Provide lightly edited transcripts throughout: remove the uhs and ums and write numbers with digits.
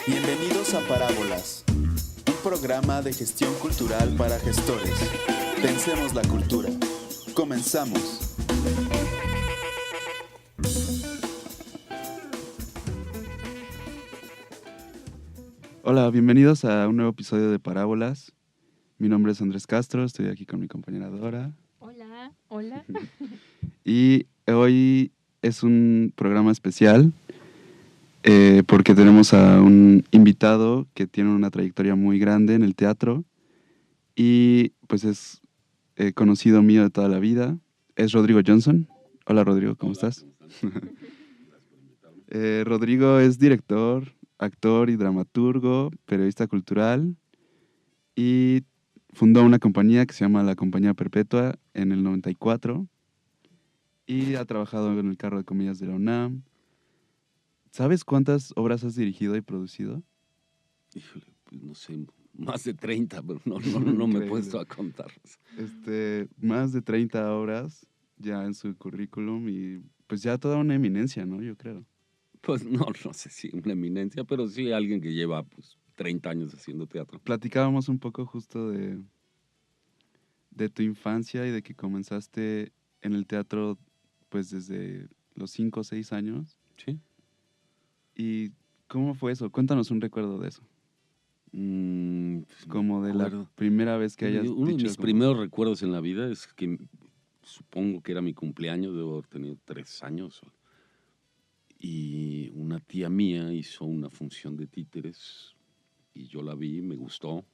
Bienvenidos a Parábolas, un programa de gestión cultural para gestores. Pensemos la cultura. Comenzamos. Hola, bienvenidos a un nuevo episodio de Parábolas. Mi nombre es Andrés Castro, estoy aquí con mi compañera Dora. Hola, hola. Y hoy es un programa especial porque tenemos a un invitado que tiene una trayectoria muy grande en el teatro y pues es conocido mío de toda la vida. Es Rodrigo Johnson. Hola Rodrigo, ¿cómo estás? Rodrigo es director, actor y dramaturgo, periodista cultural y fundó una compañía que se llama La Compañía Perpetua en el 94 y ha trabajado en el carro de comillas de la UNAM. ¿Sabes cuántas obras has dirigido y producido? Híjole, pues no sé, más de 30, pero no me he Increíble. puesto a contar. Más de 30 obras ya en su currículum y pues ya toda una eminencia, ¿no? Yo creo. Pues no sé si una eminencia, pero sí alguien que lleva pues 30 años haciendo teatro. Platicábamos un poco justo de tu infancia y de que comenzaste en el teatro pues desde los 5 o 6 años. Sí. ¿Y cómo fue eso? Cuéntanos un recuerdo de eso. Pues Como me de la acuerdo. primera vez que hayas Uno de dicho mis como- primeros recuerdos en la vida es que supongo que era mi cumpleaños, debo haber tenido 3 años. Y una tía mía hizo una función de títeres y yo la vi, me gustó.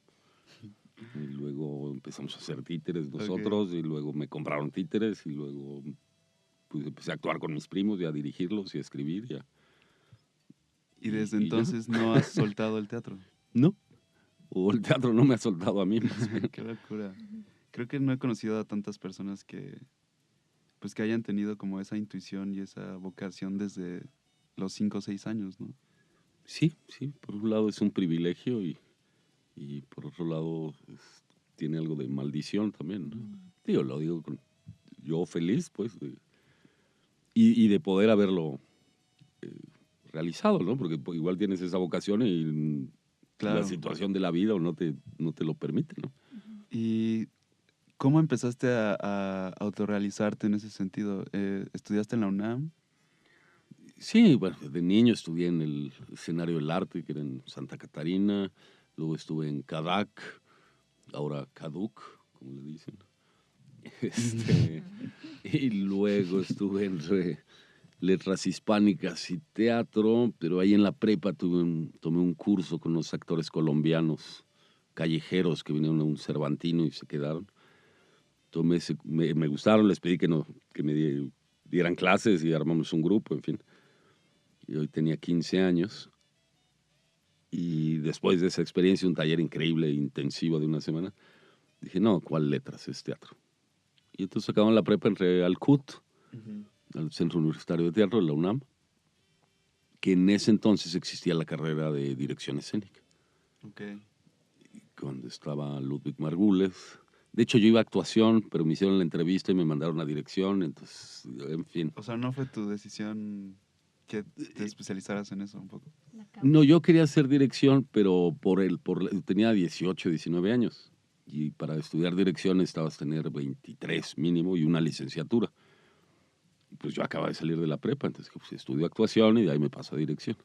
Y luego empezamos a hacer títeres nosotros y luego me compraron títeres y luego pues empecé a actuar con mis primos y a dirigirlos y a escribir. Y desde ya. entonces no has soltado el teatro. No. O el teatro no me ha soltado a mí más bien. Qué locura. Creo que no he conocido a tantas personas que pues que hayan tenido como esa intuición y esa vocación desde los 5 o 6 años, ¿no? Sí, por un lado es un privilegio y por otro lado tiene algo de maldición también, ¿no? Lo digo con yo feliz, pues, y de poder haberlo realizado, ¿no? Porque pues, igual tienes esa vocación y Claro. la situación de la vida no te lo permite, ¿no? ¿Y cómo empezaste a autorrealizarte en ese sentido? ¿Estudiaste en la UNAM? Sí, bueno, de niño estudié en el escenario del arte, que era en Santa Catarina, luego estuve en CADAC, ahora CADUC, como le dicen. Y luego estuve en letras hispánicas y teatro, pero ahí en la prepa tomé un curso con unos actores colombianos callejeros que vinieron a un Cervantino y se quedaron. Me gustaron, les pedí que me dieran clases y armamos un grupo, en fin. Y hoy tenía 15 años. Y después de esa experiencia, un taller increíble e intensivo de una semana, dije, no, ¿cuál letras? Es teatro. Y entonces acabamos la prepa, entré al CUT, al Centro Universitario de Teatro de la UNAM, que en ese entonces existía la carrera de dirección escénica. Okay. Cuando estaba Ludwig Margules. De hecho, yo iba a actuación, pero me hicieron la entrevista y me mandaron a dirección, entonces, en fin. O sea, ¿no fue tu decisión que te especializaras en eso un poco? No, yo quería hacer dirección, pero tenía 18, 19 años. Y para estudiar dirección necesitabas tener 23 mínimo y una licenciatura. Y pues yo acababa de salir de la prepa, entonces pues, estudio actuación y de ahí me paso a dirección.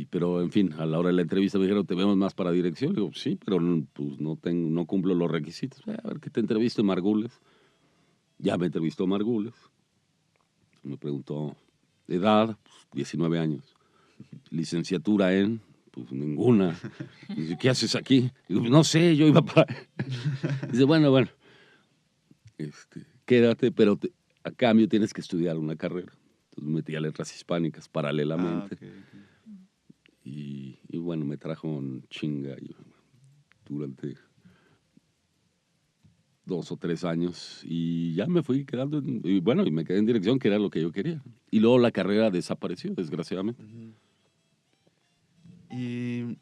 Pero, en fin, a la hora de la entrevista me dijeron, ¿te vemos más para dirección? Digo, sí, pero pues, no cumplo los requisitos. A ver, que te entreviste Margules. Ya me entrevistó Margules. Me preguntó, edad, pues, 19 años. Licenciatura en, pues ninguna. Dice, ¿qué haces aquí? Digo, no sé, yo iba para... Dice, bueno, quédate, pero a cambio tienes que estudiar una carrera. Entonces me metí a letras hispánicas paralelamente. Okay. Y bueno, me trajo un chinga durante 2 o 3 años y ya me fui quedando, y me quedé en dirección, que era lo que yo quería. Y luego la carrera desapareció, desgraciadamente. Y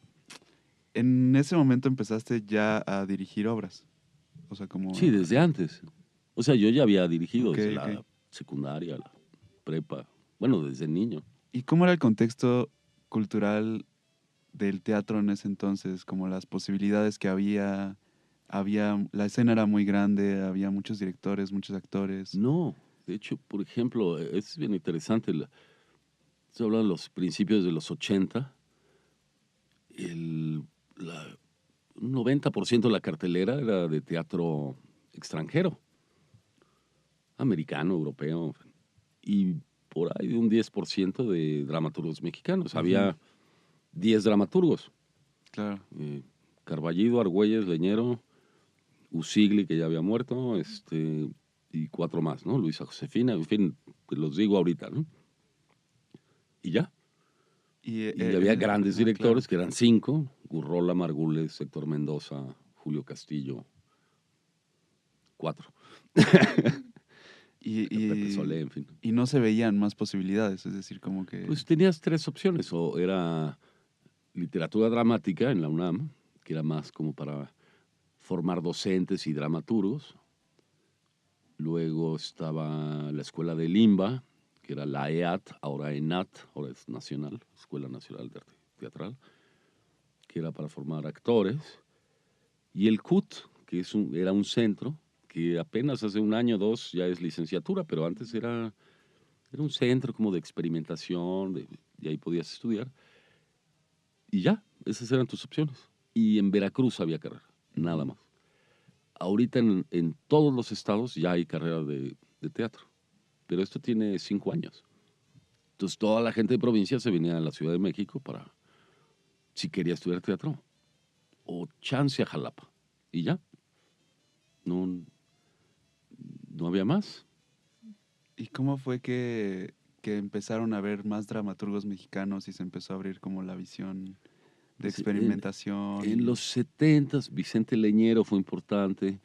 en ese momento empezaste ya a dirigir obras. O sea, como... Sí, desde antes. O sea, yo ya había dirigido desde Ok. la secundaria, la prepa, bueno, desde niño. ¿Y cómo era el contexto cultural del teatro en ese entonces, como las posibilidades que había, la escena era muy grande, había muchos directores, muchos actores. No, de hecho, por ejemplo, es bien interesante. Se habla de los principios de los 80. El, la, un 90% de la cartelera era de teatro extranjero, americano, europeo, y por ahí de un 10% de dramaturgos mexicanos. Había 10 dramaturgos. Claro. Carballido, Argüelles, Leñero, Usigli, que ya había muerto, y 4 más, ¿no? Luisa Josefina, en fin, te los digo ahorita, ¿no? Y ya. Y había grandes directores, que eran 5: Gurrola, Margules, Héctor Mendoza, Julio Castillo. 4. Pepe Solé, en fin. Y no se veían más posibilidades, es decir, como que... Pues tenías 3 opciones, o era literatura dramática en la UNAM, que era más como para formar docentes y dramaturgos. Luego estaba la escuela de Limba, que era la EAT, ahora ENAT, ahora es Nacional, Escuela Nacional de Arte Teatral, que era para formar actores. Y el CUT, que era un centro, que apenas hace 1 año o 2 ya es licenciatura, pero antes era un centro como de experimentación, y ahí podías estudiar. Y ya, esas eran tus opciones. Y en Veracruz había carrera, nada más. Ahorita en todos los estados ya hay carrera de teatro, pero esto tiene 5 años. Entonces toda la gente de provincia se venía a la Ciudad de México para, si quería estudiar teatro, o chance a Jalapa. Y ya, no había más. ¿Y cómo fue que empezaron a ver más dramaturgos mexicanos y se empezó a abrir como la visión de experimentación? En los 70s, Vicente Leñero fue importante.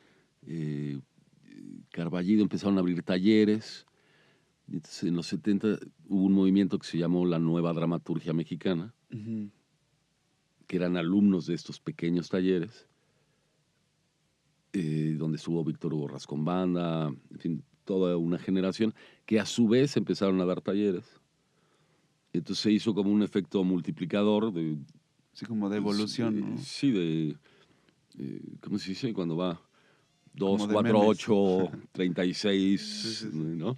Carballido empezaron a abrir talleres. Entonces, en los 70 hubo un movimiento que se llamó la Nueva Dramaturgia Mexicana, que eran alumnos de estos pequeños talleres, donde estuvo Víctor Hugo Rascombanda, en fin, toda una generación, que a su vez empezaron a dar talleres. Entonces se hizo como un efecto multiplicador de... Sí, como de evolución, ¿no? Sí, ¿cómo se dice? Cuando va 2, Como de 4, memes. 8, 36, Sí. ¿no?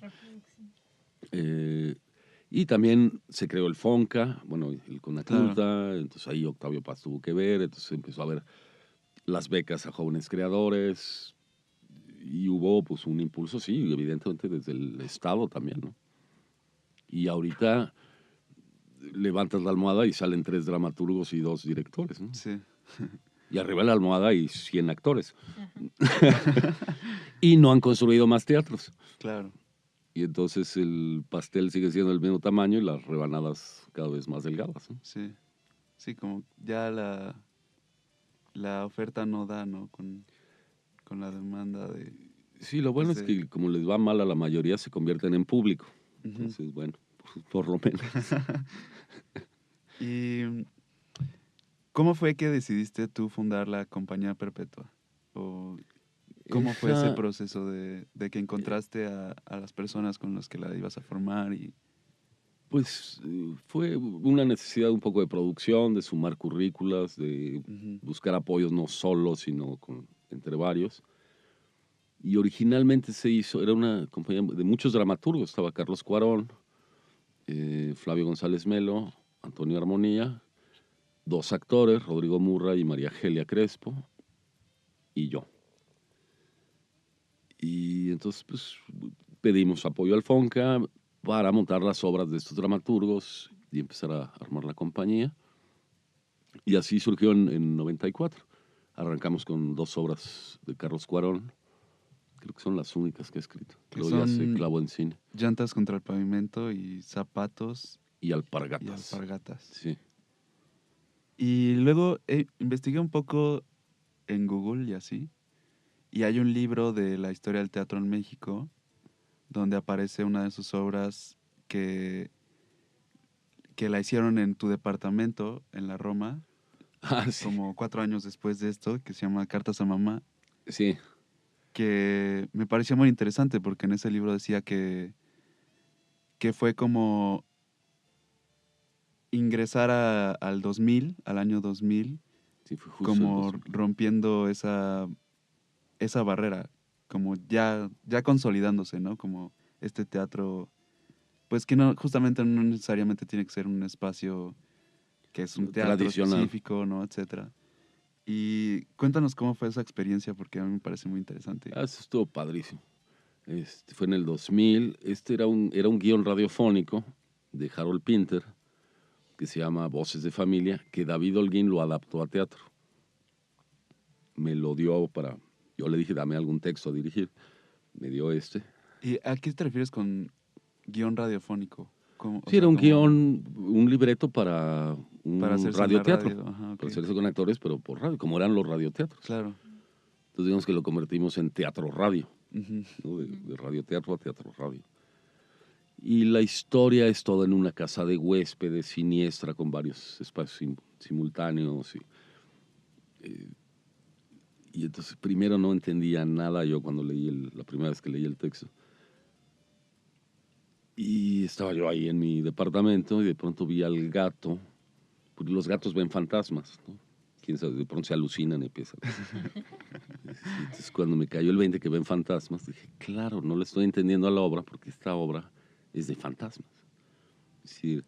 Y también se creó el FONCA, bueno, el Conaculta, entonces ahí Octavio Paz tuvo que ver, entonces empezó a ver las becas a jóvenes creadores, y hubo pues un impulso, sí, evidentemente desde el Estado también, ¿no? Y ahorita levantas la almohada y salen 3 dramaturgos y 2 directores, ¿no? Sí. Y arriba de la almohada hay 100 actores. Y no han construido más teatros. Claro. Y entonces el pastel sigue siendo del mismo tamaño y las rebanadas cada vez más delgadas, ¿no? Sí. Sí, como ya la oferta no da, ¿no? Con la demanda de... Sí, lo bueno es que como les va mal a la mayoría, se convierten en público. Entonces, bueno, por lo menos. ¿Y cómo fue que decidiste tú fundar la Compañía Perpetua? ¿O cómo fue ese proceso de que encontraste a las personas con las que la ibas a formar? Pues fue una necesidad un poco de producción, de sumar currículas, de buscar apoyos no solo, sino entre varios. Y originalmente se hizo, era una compañía de muchos dramaturgos. Estaba Carlos Cuarón, Flavio González Melo, Antonio Armonía, 2 actores, Rodrigo Murra y María Gelia Crespo, y yo. Y entonces pues pedimos apoyo al FONCA para montar las obras de estos dramaturgos y empezar a armar la compañía. Y así surgió en 94. Arrancamos con 2 obras de Carlos Cuarón. Creo que son las únicas que he escrito. Luego ya se clavó en cine. Llantas contra el pavimento y Zapatos. Y Alpargatas. Sí. Y luego investigué un poco en Google y así. Y hay un libro de la historia del teatro en México donde aparece una de sus obras que la hicieron en tu departamento, en la Roma. Sí. Como 4 años después de esto, que se llama Cartas a Mamá. Sí. Que me pareció muy interesante porque en ese libro decía que fue como ingresar al 2000, al año 2000, Sí, fue justo como el 2000. rompiendo esa barrera, como ya consolidándose, ¿no? Como este teatro, pues que no, justamente no necesariamente tiene que ser un espacio que es un teatro Tradicional. específico, ¿no? Etcétera. Y cuéntanos cómo fue esa experiencia, porque a mí me parece muy interesante. Eso estuvo padrísimo. Fue en el 2000. Era un guión radiofónico de Harold Pinter que se llama Voces de Familia, que David Holguín lo adaptó a teatro. Me lo dio para... Yo le dije, dame algún texto a dirigir. Me dio este. ¿Y a qué te refieres con guión radiofónico? ¿Cómo? O Sí, era sea, un como guión, un libreto para para un hacerse en la radioteatro. radio. Ajá, ok. Para hacerse con actores, pero por radio, como eran los radioteatros. Claro. Entonces digamos que lo convertimos en teatro-radio, Ujú. ¿no? De radioteatro a teatro-radio. Y la historia es toda en una casa de huéspedes siniestra con varios espacios simultáneos. Y entonces primero no entendía nada yo cuando leí la primera vez que leí el texto. Y estaba yo ahí en mi departamento y de pronto vi al gato, porque los gatos ven fantasmas, ¿no? Quién sabe, de pronto se alucinan y empiezan. Entonces cuando me cayó el 20 que ven fantasmas, dije, claro, no le estoy entendiendo a la obra porque esta obra es de fantasmas. Es decir,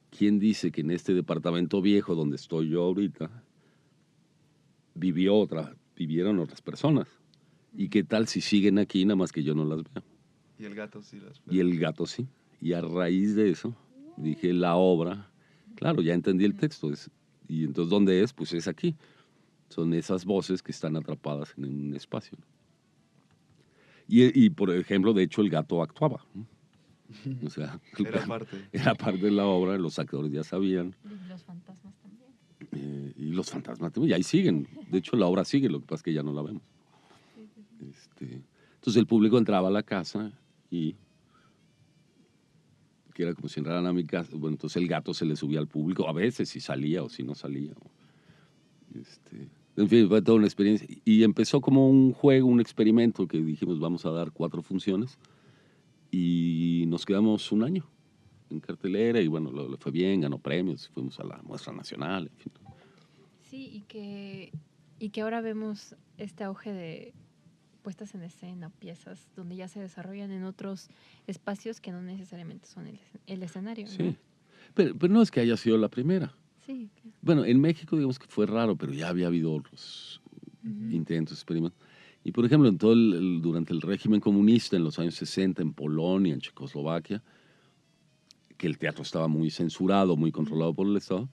¿quién dice que en este departamento viejo donde estoy yo ahorita vivieron otras personas? ¿Y qué tal si siguen aquí nada más que yo no las veo? Y el gato sí las Y el gato sí. Y a raíz de eso dije, la obra, claro, ya entendí el texto. Y entonces, ¿dónde es? Pues es aquí. Son esas voces que están atrapadas en un espacio, ¿no? Y, por ejemplo, de hecho, el gato actuaba, ¿no? O sea, Era parte. era parte de la obra, los actores ya sabían. Y los fantasmas también. Y los fantasmas también, y ahí siguen. De hecho, la obra sigue, lo que pasa es que ya no la vemos. Entonces el público entraba a la casa y que era como si entraran a mi casa. Bueno, entonces el gato se le subía al público, a veces si salía o si no salía. En fin, fue toda una experiencia. Y empezó como un juego, un experimento que dijimos vamos a dar 4 funciones y nos quedamos un año en cartelera y bueno, le fue bien, ganó premios, fuimos a la muestra nacional, en fin. Sí, y que ahora vemos este auge de puestas en escena, piezas donde ya se desarrollan en otros espacios que no necesariamente son el escenario, ¿no? Sí, pero no es que haya sido la primera. Sí, claro. Bueno, en México digamos que fue raro, pero ya había habido otros Ujú. intentos, experimentos. Y por ejemplo, durante el régimen comunista en los años 60 en Polonia, en Checoslovaquia, que el teatro estaba muy censurado, muy controlado por el Estado,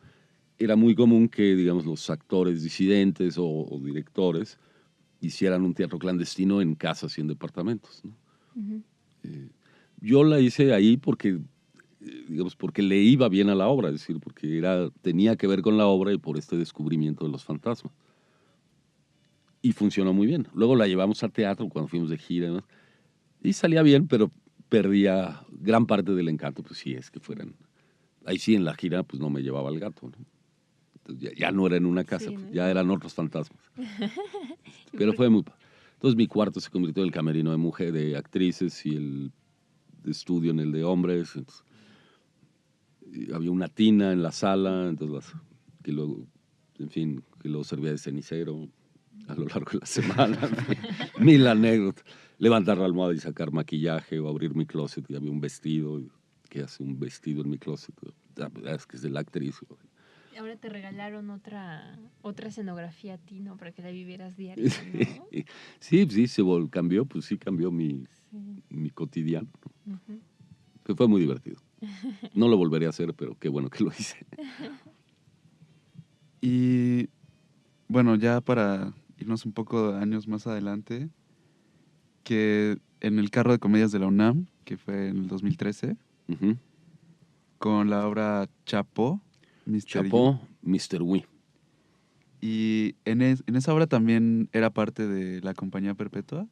era muy común que, digamos, los actores disidentes o directores hicieran un teatro clandestino en casas y en departamentos, ¿no? Ujú. Yo la hice ahí porque, digamos, porque le iba bien a la obra, es decir, porque tenía que ver con la obra y por este descubrimiento de los fantasmas. Y funcionó muy bien. Luego la llevamos a teatro cuando fuimos de gira y demás, y salía bien, pero perdía gran parte del encanto, pues sí, es que fueran... Ahí sí, en la gira, pues no me llevaba el gato, ¿no? Entonces, ya no era en una casa, Sí, pues, ¿no? ya eran otros fantasmas. Pero fue muy... Entonces mi cuarto se convirtió en el camerino de mujer, de actrices, y el de estudio en el de hombres. Entonces, y había una tina en la sala, entonces que luego, en fin, que luego servía de cenicero a lo largo de la semana. Mil anécdotas. Levantar la almohada y sacar maquillaje o abrir mi closet y había un vestido. ¿Qué hace un vestido en mi closet? Es que es de la actriz. Ahora te regalaron otra escenografía a ti, ¿no? Para que la vivieras diario, ¿no? Sí, cambió, pues sí cambió mi cotidiano, ¿no? Ujú. Que fue muy divertido. No lo volveré a hacer, pero qué bueno que lo hice. Y bueno, ya para irnos un poco años más adelante, que en el carro de comedias de la UNAM, que fue en el 2013, Ujú. con la obra Chapo, Mr. Chapo, Mr. Wee. ¿Y en esa obra también era parte de la compañía perpetua?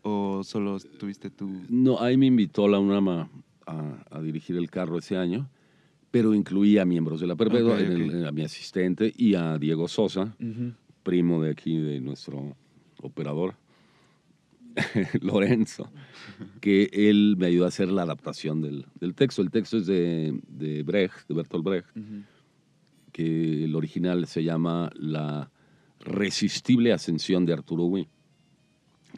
¿O solo estuviste tú? No, ahí me invitó la UNAM a dirigir el carro ese año, pero incluía a miembros de la Perpetua, Ok. a mi asistente y a Diego Sosa, Ujú. primo de aquí de nuestro operador. Lorenzo, que él me ayudó a hacer la adaptación del texto. El texto es de Brecht, de Bertolt Brecht, que el original se llama La resistible ascensión de Arturo Huy,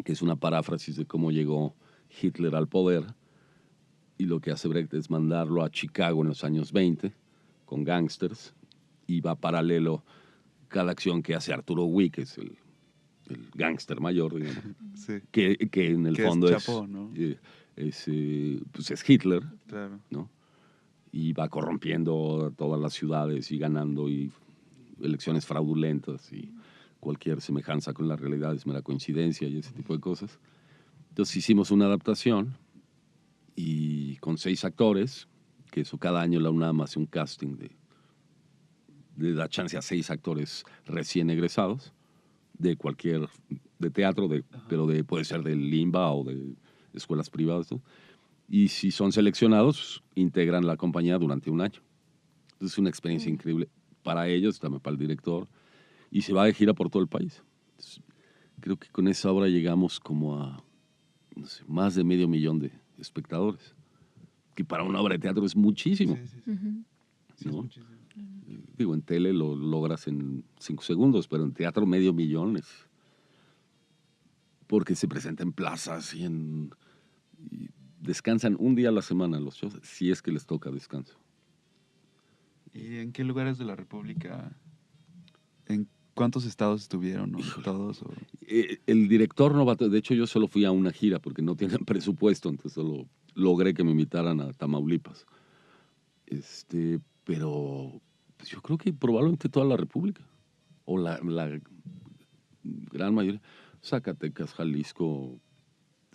que es una paráfrasis de cómo llegó Hitler al poder, y lo que hace Brecht es mandarlo a Chicago en los años 20 con gángsters, y va paralelo cada acción que hace Arturo Huy, que es el gángster mayor, digamos, Sí, que en el que fondo es Chapo, ¿no? pues es Hitler, Claro. ¿no? Y va corrompiendo todas las ciudades y ganando, y elecciones fraudulentas, y cualquier semejanza con la realidad es mera coincidencia y ese tipo de cosas. Entonces hicimos una adaptación y con 6 actores, que eso cada año la UNAM hace un casting de da chance a 6 actores recién egresados de cualquier, de teatro, pero puede ser del Limba o de escuelas privadas, ¿no? Y si son seleccionados, integran la compañía durante un año. Entonces es una experiencia increíble para ellos, también para el director, y se va de gira por todo el país. Entonces, creo que con esa obra llegamos como a, no sé, más de 500,000 de espectadores, que para una obra de teatro es muchísimo. Sí, sí, sí. Ujú. Sí, es ¿no? muchísimo. Digo, en tele lo logras en 5 segundos, pero en teatro 500,000 es porque se presenta en plazas y descansan un día a la semana los shows, si es que les toca descanso. ¿Y en qué lugares de la República? ¿En cuántos estados estuvieron? ¿No? Híjole. ¿Todos? O... El director no va, de hecho yo solo fui a una gira porque no tienen presupuesto, entonces solo logré que me invitaran a Tamaulipas. Pero pues yo creo que probablemente toda la República, o la gran mayoría, Zacatecas, Jalisco,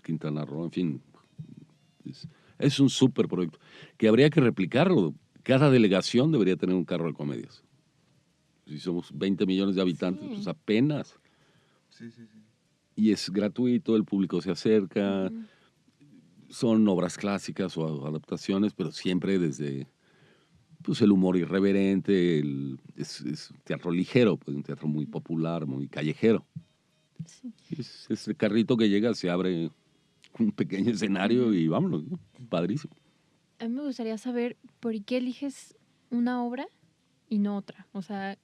Quintana Roo, en fin. Es un súper proyecto que habría que replicarlo. Cada delegación debería tener un carro de comedias. Si somos 20 millones de habitantes, Sí. pues apenas. Sí, sí, sí. Y es gratuito, el público se acerca. Ujú. Son obras clásicas o adaptaciones, pero siempre desde pues, el humor irreverente. Es teatro ligero, pues, un teatro muy popular, muy callejero. Sí. Es ese carrito que llega, se abre un pequeño escenario y vámonos, ¿no? Padrísimo. A mí me gustaría saber por qué eliges una obra y no otra. O sea,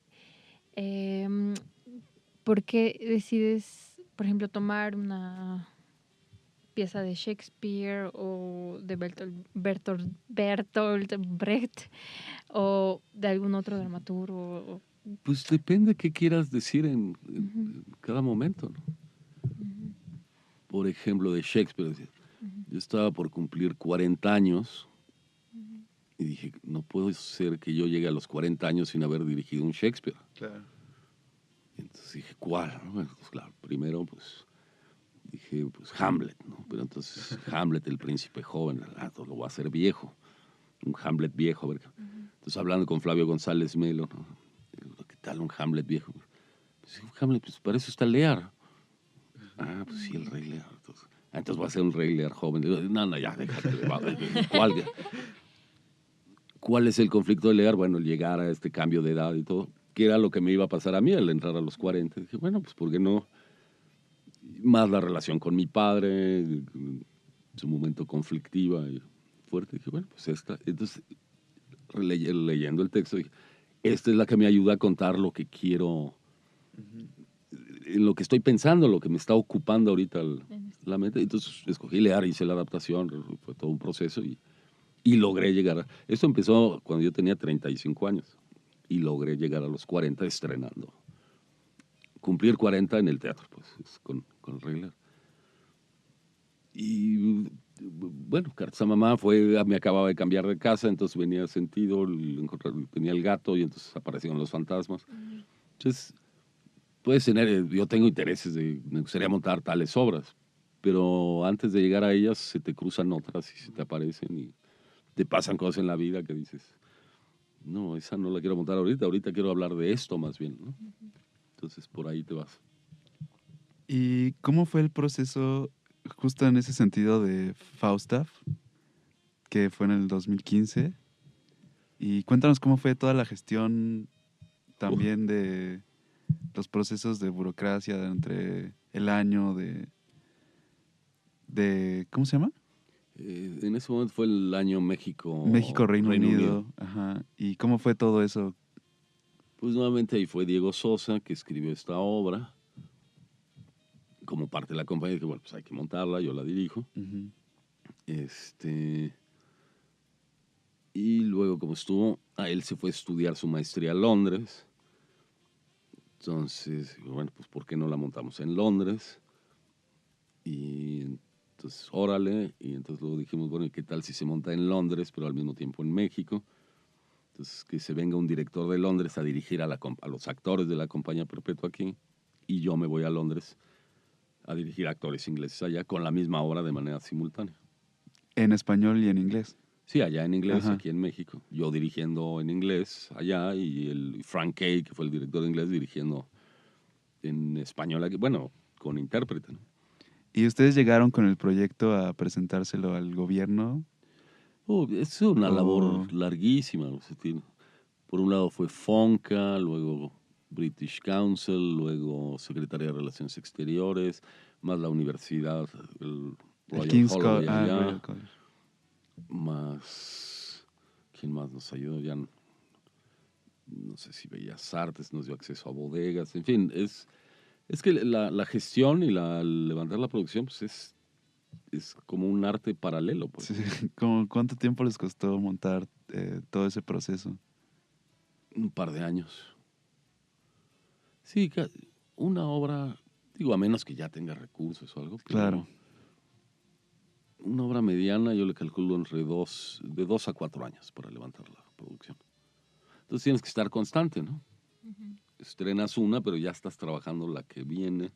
¿por qué decides, por ejemplo, tomar una pieza de Shakespeare o de Bertolt Brecht o de algún otro dramaturgo? Pues depende qué quieras decir en Ujú. cada momento, ¿no? Ujú. Por ejemplo, de Shakespeare. Ujú. Yo estaba por cumplir 40 años y dije, no puede ser que yo llegue a los 40 años sin haber dirigido un Shakespeare. Claro. Y entonces dije, ¿cuál? ¿no? Bueno, pues claro, primero pues dije, pues Hamlet, ¿no? Pero entonces Hamlet, el príncipe joven, lo voy a hacer viejo. Un Hamlet viejo, a ver. Entonces hablando con Flavio González Melo, ¿no? ¿Qué tal un Hamlet viejo? Pues, un Hamlet, pues para eso está Lear. Ah, pues sí, el Rey Lear. Entonces voy a ser un Rey Lear joven. Digo, no, ya, déjate. ¿Cuál es el conflicto de Lear? Bueno, el llegar a este cambio de edad y todo, que era lo que me iba a pasar a mí al entrar a los 40. Dije, bueno, pues ¿por qué no? Más la relación con mi padre, en su momento conflictiva y fuerte. Dije, bueno, pues esta. Entonces, leyendo el texto, dije, esta es la que me ayuda a contar lo que quiero, en lo que estoy pensando, lo que me está ocupando ahorita la mente. Entonces escogí Lear, hice la adaptación, fue todo un proceso y logré llegar. Esto empezó cuando yo tenía 35 años y logré llegar a los 40 estrenando. Cumplir 40 en el teatro, pues, con el Rey Lear. Y bueno, Cartas a Mamá me acababa de cambiar de casa, entonces venía sentido, tenía el gato y entonces aparecieron los fantasmas. Entonces, puedes tener, yo tengo intereses me gustaría montar tales obras, pero antes de llegar a ellas se te cruzan otras y se te aparecen y te pasan cosas en la vida que dices, no, esa no la quiero montar ahorita quiero hablar de esto más bien, ¿no? Entonces por ahí te vas. ¿Y cómo fue el proceso justo en ese sentido de Falstaff, que fue en el 2015? Y cuéntanos cómo fue toda la gestión también de los procesos de burocracia entre el año de ¿cómo se llama? En ese momento fue el año México, México, Reino Unido. Ajá. ¿Y cómo fue todo eso? Pues nuevamente ahí fue Diego Sosa que escribió esta obra como parte de la compañía. Dije, bueno, pues hay que montarla, yo la dirijo. Ujú. Y luego, como estuvo, él se fue a estudiar su maestría a Londres. Entonces, bueno, pues ¿por qué no la montamos en Londres? Y entonces, órale. Y entonces luego dijimos, bueno, ¿y qué tal si se monta en Londres, pero al mismo tiempo en México? Entonces, que se venga un director de Londres a dirigir a los actores de la compañía Perpetua aquí, y yo me voy a Londres a dirigir actores ingleses allá con la misma obra de manera simultánea. En español y en inglés. Sí, allá en inglés, Ajá. aquí en México. Yo dirigiendo en inglés allá y el Frank Kay, que fue el director de inglés, dirigiendo en español aquí. Bueno, con intérprete, ¿no? ¿Y ustedes llegaron con el proyecto a presentárselo al gobierno? Es una Oh. labor larguísima. O sea, por un lado fue FONCA, luego British Council, luego Secretaría de Relaciones Exteriores, más la universidad, el El Royal King's Holloway College. allá, Royal College. más... ¿Quién más nos ayudó? Ya no sé si Bellas Artes nos dio acceso a bodegas, en fin, es que la gestión y levantar la producción pues es como un arte paralelo. Pues. Sí. ¿Cuánto tiempo les costó montar todo ese proceso? Un par de años. Sí, una obra, digo, a menos que ya tenga recursos o algo. Pero Claro. una obra mediana yo le calculo entre de 2 a 4 años para levantar la producción. Entonces tienes que estar constante, ¿no? Ujú. Estrenas una, pero ya estás trabajando la que viene,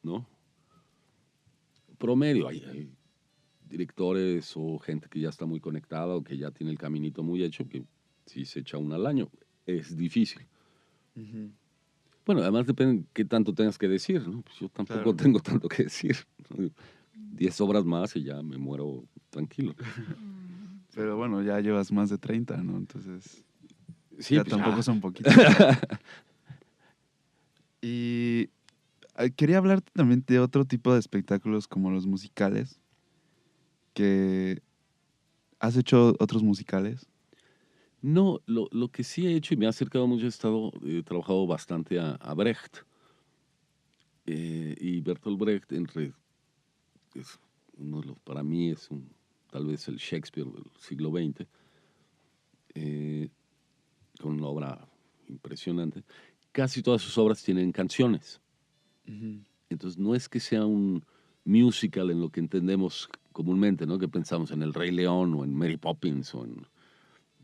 ¿no? Promedio, hay directores o gente que ya está muy conectada o que ya tiene el caminito muy hecho, que si se echa una al año, es difícil. Ujú. Bueno, además depende qué tanto tengas que decir, ¿no? Pues yo tampoco Claro. tengo tanto que decir, ¿no? 10 obras más y ya me muero tranquilo. Mm. Pero bueno, ya llevas más de 30, ¿no? Entonces, Sí, ya pues tampoco ya. son poquitos. Y quería hablarte también de otro tipo de espectáculos como los musicales, que has hecho otros musicales. No, lo que sí he hecho y me ha acercado mucho, he trabajado bastante a Brecht. Y Bertolt Brecht, es para mí tal vez el Shakespeare del siglo XX, con una obra impresionante. Casi todas sus obras tienen canciones. Entonces no es que sea un musical en lo que entendemos comúnmente, ¿no? Que pensamos en El Rey León o en Mary Poppins o en,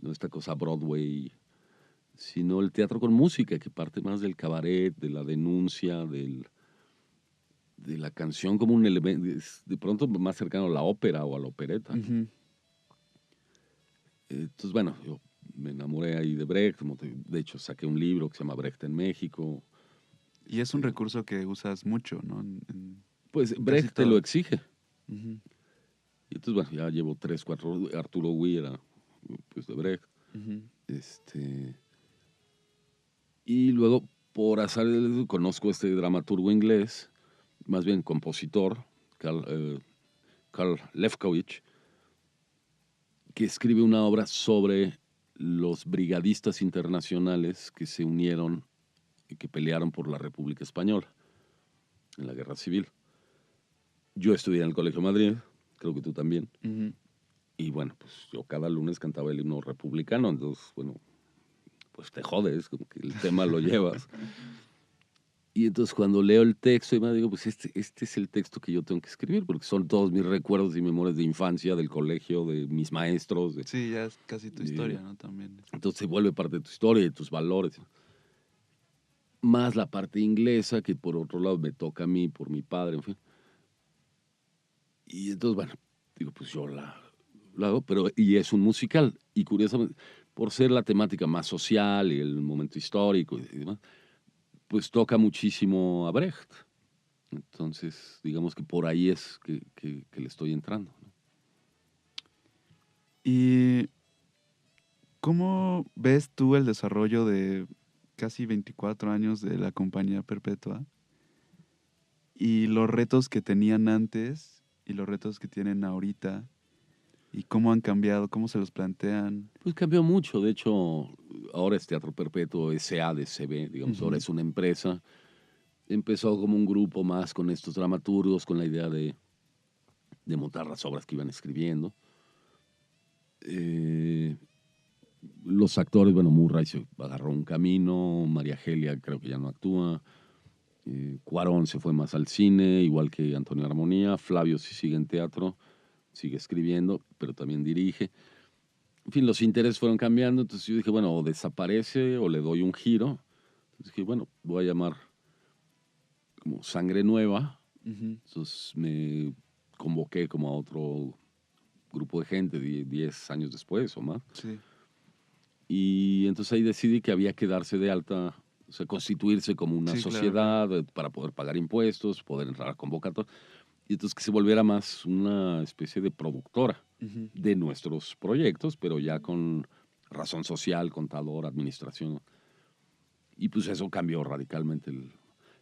¿no?, esta cosa Broadway, sino el teatro con música, que parte más del cabaret, de la denuncia, de la canción como un elemento, de pronto más cercano a la ópera o a la opereta. Ujú. Entonces, bueno, yo me enamoré ahí de Brecht, de hecho saqué un libro que se llama Brecht en México. Y es un recurso que usas mucho, ¿no? Pues en casi Brecht te lo todo. exige. Ujú. Y entonces, bueno, ya llevo 3, 4, Arturo Weir, pues de Brecht. Ujú. Y luego, por azar, conozco a este dramaturgo inglés, más bien compositor, Karl Lefkowitz, que escribe una obra sobre los brigadistas internacionales que se unieron y que pelearon por la República Española en la Guerra Civil. Yo estudié en el Colegio de Madrid, creo que tú también. Ujú. Y bueno, pues yo cada lunes cantaba el himno republicano, entonces, bueno, pues te jodes, como que el tema lo llevas. Y entonces cuando leo el texto, y me digo, pues este es el texto que yo tengo que escribir, porque son todos mis recuerdos y memorias de infancia, del colegio, de mis maestros. Sí, ya es casi tu de- historia, ¿no? También. Entonces se vuelve parte de tu historia y de tus valores. Más la parte inglesa, que por otro lado me toca a mí, por mi padre, en fin. Y entonces, bueno, digo, pues yo la hago, y es un musical. Y curiosamente, por ser la temática más social y el momento histórico y demás, pues toca muchísimo a Brecht. Entonces, digamos que por ahí es que le estoy entrando, ¿no? ¿Y cómo ves tú el desarrollo de casi 24 años de la compañía Perpetua? y los retos que tenían antes y los retos que tienen ahorita y cómo han cambiado, cómo se los plantean. Pues cambió mucho. De hecho, ahora es Teatro Perpetuo SADCB, digamos, Ujú. ahora es una empresa. Empezó como un grupo más con estos dramaturgos, con la idea de montar las obras que iban escribiendo. Los actores, bueno, Murray se agarró un camino, María Gelia creo que ya no actúa, Cuarón se fue más al cine, igual que Antonio Armonía, Flavio sí sigue en teatro, sigue escribiendo, pero también dirige. En fin, los intereses fueron cambiando, entonces yo dije, bueno, o desaparece o le doy un giro. Entonces dije, bueno, voy a llamar como Sangre Nueva. Ujú. Entonces me convoqué como a otro grupo de gente 10 años después o más. Sí. Y entonces ahí decidí que había que darse de alta, o sea, constituirse como una Sí, claro, sociedad para poder pagar impuestos, poder entrar a convocatorias. Y entonces que se volviera más una especie de productora Ujú. de nuestros proyectos, pero ya con razón social, contador, administración. Y pues eso cambió radicalmente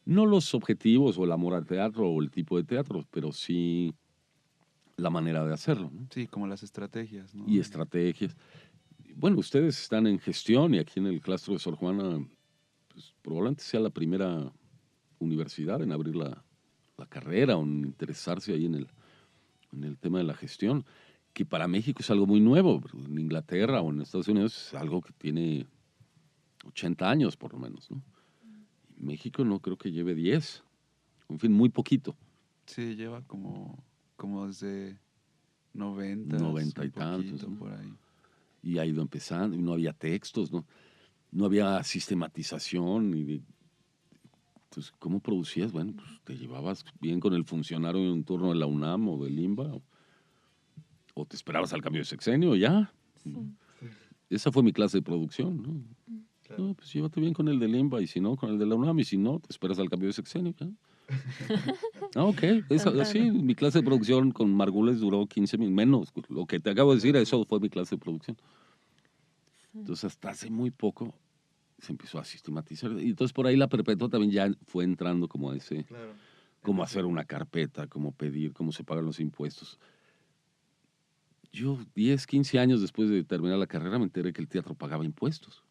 no los objetivos o el amor al teatro o el tipo de teatro, pero sí la manera de hacerlo, ¿no? Sí, como las estrategias, ¿no? Y estrategias. Bueno, ustedes están en gestión y aquí en el claustro de Sor Juana, pues probablemente sea la primera universidad en abrir la carrera o en interesarse ahí en el tema de la gestión, que para México es algo muy nuevo. En Inglaterra o en Estados Unidos es algo que tiene 80 años por lo menos, ¿no? Y México no creo que lleve 10. En fin, muy poquito. Sí, lleva como desde 90, 90 y un tantos, poquito ¿no? por ahí. Y ha ido empezando, y no había textos, no había sistematización. Entonces, ¿cómo producías? Bueno, pues te llevabas bien con el funcionario en un turno de la UNAM o del IMBA, o te esperabas al cambio de sexenio, ya. Sí. Esa fue mi clase de producción, ¿no? No, pues llévate bien con el del IMBA, y si no, con el de la UNAM, y si no, te esperas al cambio de sexenio, ya. Ah, ok. Sí, mi clase de producción con Margules duró 15 minutos, menos. Lo que te acabo de decir, eso fue mi clase de producción. Entonces, hasta hace muy poco se empezó a sistematizar. Y entonces, por ahí la Perpetua también ya fue entrando como a ese, Claro. cómo hacer una carpeta, cómo pedir, cómo se pagan los impuestos. Yo, 10, 15 años después de terminar la carrera, me enteré que el teatro pagaba impuestos.